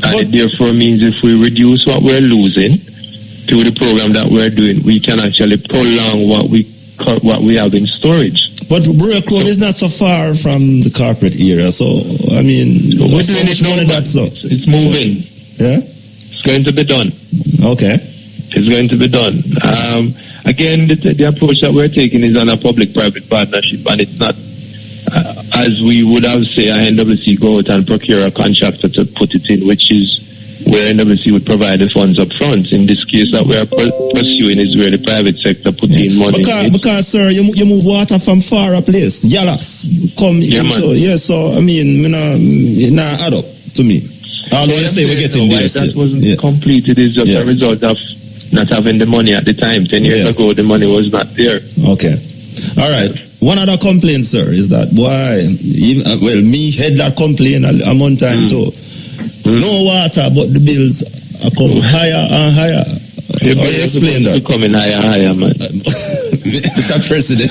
G: And it therefore means if we reduce what we're losing through the program that we're doing, we can actually prolong what we have in storage.
A: But Brook Road is not so far from the corporate area, so I mean,
G: we're doing it now. It's moving.
A: Yeah,
G: it's going to be done.
A: Okay,
G: it's going to be done. Again, the approach that we're taking is on a public-private partnership, and it's not as we would have say a NWC go out and procure a contractor to put it in, which is where NWC would provide the funds up front. In this case that we are pursuing is where the private sector put in money.
A: Because sir, you move water from far up place. Yalax come into, so I mean, it not add up to me. Although you say we're getting there.
G: That wasn't completed is just a result of not having the money at the time. 10 years ago the money was not there.
A: Okay. All right. One other complaint, sir, is that me had that complaint a month time too. No water, but the bills are coming higher and higher. How you explain that?
G: Becoming higher, man.
A: Mr. President,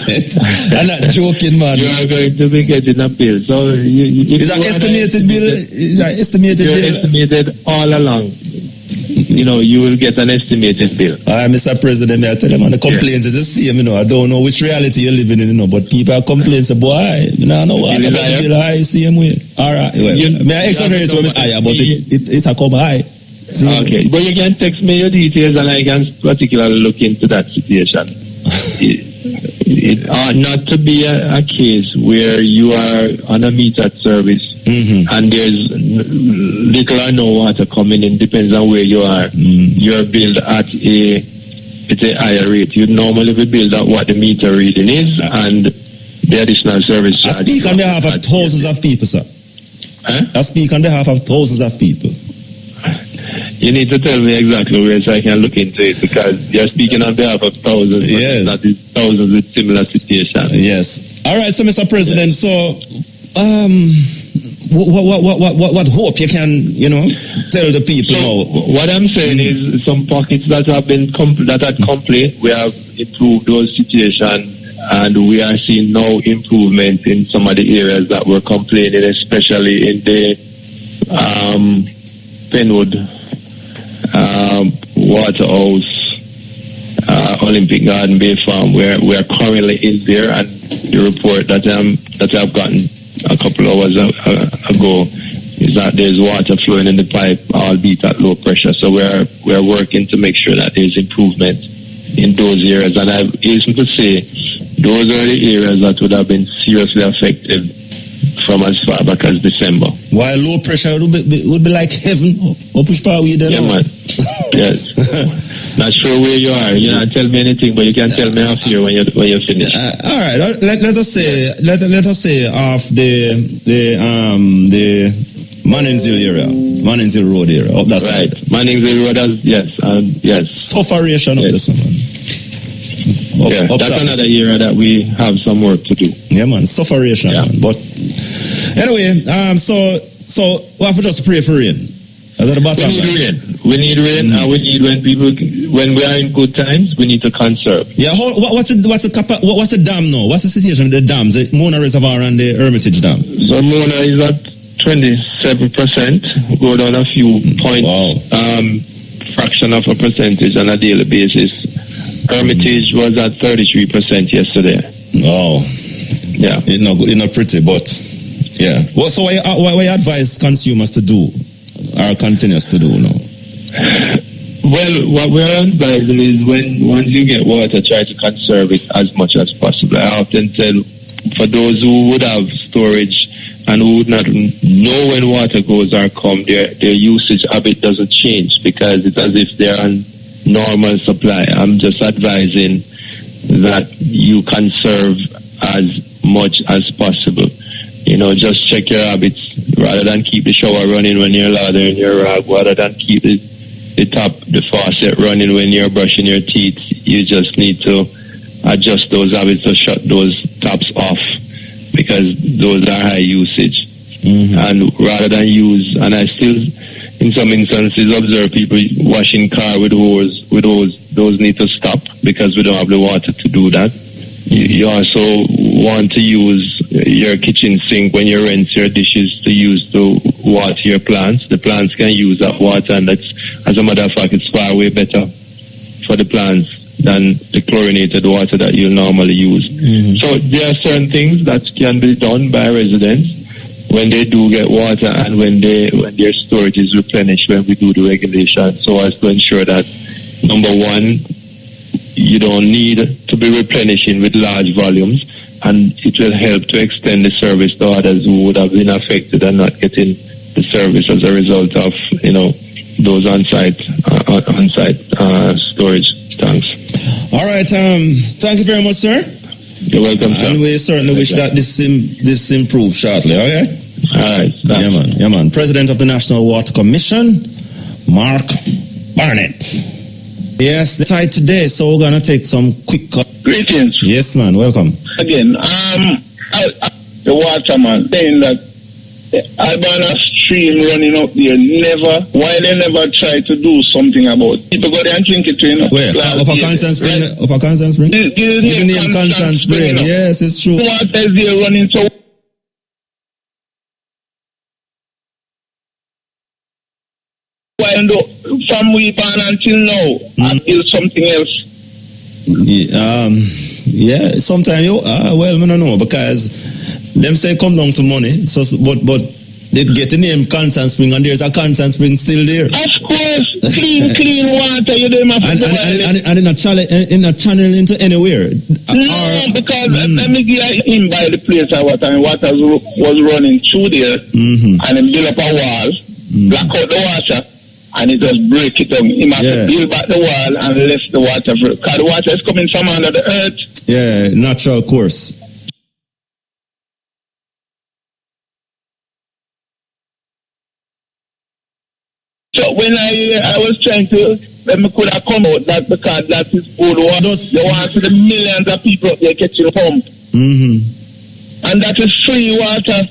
A: I'm not joking, man.
G: You are going to be getting a bill. So
A: is that estimated bill? Is that estimated bill?
G: Estimated all along. You will get an estimated bill.
A: Mr. President, I tell them, the complaints is the same, I don't know which reality you're living in, but people are complaining, say, boy, I know what about the bill high, same way. All right, well, I exaggerate when it's higher, but it come high.
G: Okay, but you can text me your details and I can particularly look into that situation. It ought not to be a case where you are on a metered service and there's little or no water coming in, depends on where you are. You're billed at a higher rate. You normally be billed at what the meter reading is and the additional service charge.
A: I speak on behalf of thousands of people, sir. I speak on behalf of thousands of people.
G: You need to tell me exactly where so I can look into it, because you're speaking on behalf of thousands,
A: yes.
G: That is thousands with similar situations.
A: Yes. All right, so Mr. President, so what hope you can, tell the people now?
G: What I'm saying is some pockets that have been complained, we have improved those situations, and we are seeing no improvement in some of the areas that were complaining, especially in the Penwood Waterhouse, Olympic Garden Bay Farm, where we are currently in there, and the report that I've gotten a couple hours ago is that there's water flowing in the pipe, albeit at low pressure. So we're working to make sure that there's improvement in those areas, and I've hastened to say those are the areas that would have been seriously affected from as far back as December.
A: While low pressure would be like heaven, or push power with them.
G: Yeah, man. Yes. Not sure where you are. You don't tell me anything, but you can tell me off here when you finish.
A: All right. Let us say off the Manningsville area, Manningsville Road area, up that
G: right.
A: side.
G: Manningsville Road, yes.
A: Sufferation up this one.
G: That's another area that we have some work to do.
A: Yeah, man. Sufferation, man. But anyway, so we have to just pray for rain. At the bottom
G: we need rain, and we need when we are in good times, we need to conserve.
A: Yeah, what's the dam now? What's the situation with the dams, the Mona Reservoir and the Hermitage Dam?
G: So Mona is at 27%, go down a few points, fraction of a percentage on a daily basis. Hermitage was at 33% yesterday.
A: Oh, yeah, it's not pretty, but yeah. Well, so what you advise consumers to do? Or continues to do now?
G: Well, what we're advising is once you get water, try to conserve it as much as possible. I often tell for those who would have storage and who would not know when water goes or come, their usage habit doesn't change because it's as if they're on normal supply. I'm just advising that you conserve as much as possible. Just check your habits rather than keep the shower running when you're lathering your rag, rather than keep the faucet running when you're brushing your teeth. You just need to adjust those habits to shut those taps off because those are high usage. And rather than use, and I still, in some instances, observe people washing car with hose. Those need to stop because we don't have the water to do that. You also want to use your kitchen sink when you rinse your dishes to use to water your plants. The plants can use that water, and that's, as a matter of fact, it's far way better for the plants than the chlorinated water that you normally use. So there are certain things that can be done by residents when they do get water and when their storage is replenished when we do the regulation, so as to ensure that, number one, you don't need to be replenishing with large volumes, and it will help to extend the service to others who would have been affected and not getting the service as a result of those on-site storage tanks.
A: All right, thank you very much, sir.
G: You're welcome, sir.
A: And we certainly wish that this improves shortly. Okay.
G: All right.
A: Yeah, man. President of the National Water Commission, Mark Barnett. Yes, the tight today, so we're gonna take some quick cut.
H: Greetings.
A: Yes, man. Welcome.
H: Again, the waterman saying that the Albana stream running up there why they never try to do something about it. People go there and drink it,
A: Where? Upper Constant Spring? Right? Upper Constant Spring?
H: The
A: name Constant Spring. Yes, it's true.
H: Water is there running so. From we born until now, until something else.
A: Yeah, sometimes I don't know because them say come down to money. So, but they get the name Constant Spring, and there's a Constant Spring still there.
H: Of course, clean water. You don't have to
A: and in a channel into anywhere.
H: No, because let me get him by the place I was, and water was running through there, and then build up a wall, block out the water. And it just break it down. He must build back the wall and left the water for because the water is coming from under the earth.
A: Yeah, natural course.
H: So when I was trying to, let me could have come out that because that is good water. They want to the millions of people they catching pump. And that is free water.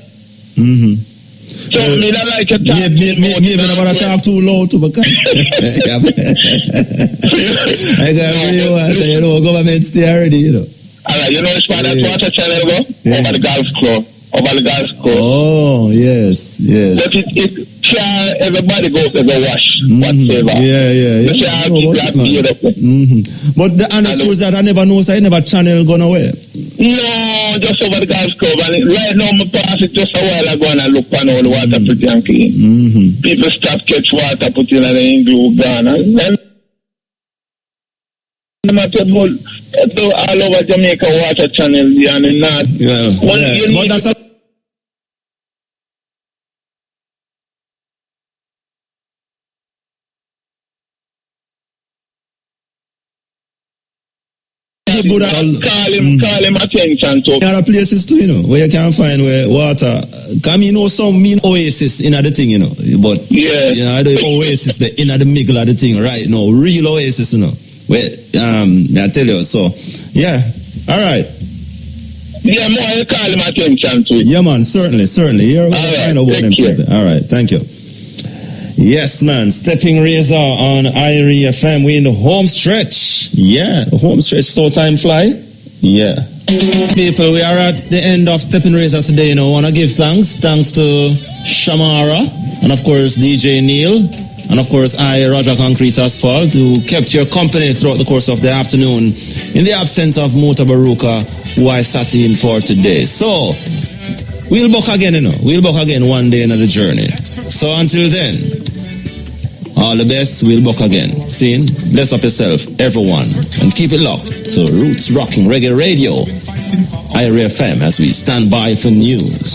H: So me not like it.
A: Maybe I'm about to talk too loud too because I got free water, government stay already,
H: Alright, it's where that water channel go? Over the Gulf Club.
A: Oh, yes.
H: But it can everybody go to the wash, whatever.
A: Yeah. But the honest truth is that I never know, so I never channel gone away.
H: No, just over the Gulf Club. And right now, I pass it just a while ago and I look on all the water pretty and clean. People stop catch water, put in and then glue gone. And then all over Jamaica water channel and in north.
A: But that's a feel good.
H: Call him attention to.
A: There are places too, where you can find where water. Come, some mean oasis in the thing, But the oasis, the inner the middle of the thing, right? No, real oasis, Where I tell you, so yeah, all right.
H: Yeah, more you call him attention to it.
A: Yeah, man, certainly. Here we find out about them things. All right, thank you. Yes, man. Stepping Razor on IRE FM. We in the home stretch. Yeah, the home stretch. So time fly. Yeah. People, we are at the end of Stepping Razor today. Want to give thanks. Thanks to Shamara and of course DJ Neil and of course I, Roger Concrete Asphalt, who kept your company throughout the course of the afternoon in the absence of Mutabaruka, who I sat in for today. So we'll buck again, We'll buck again one day in the journey. So until then, all the best, we'll buck again. See? Bless up yourself, everyone, and keep it locked. So Roots Rocking Reggae Radio, IRE FM, as we stand by for news.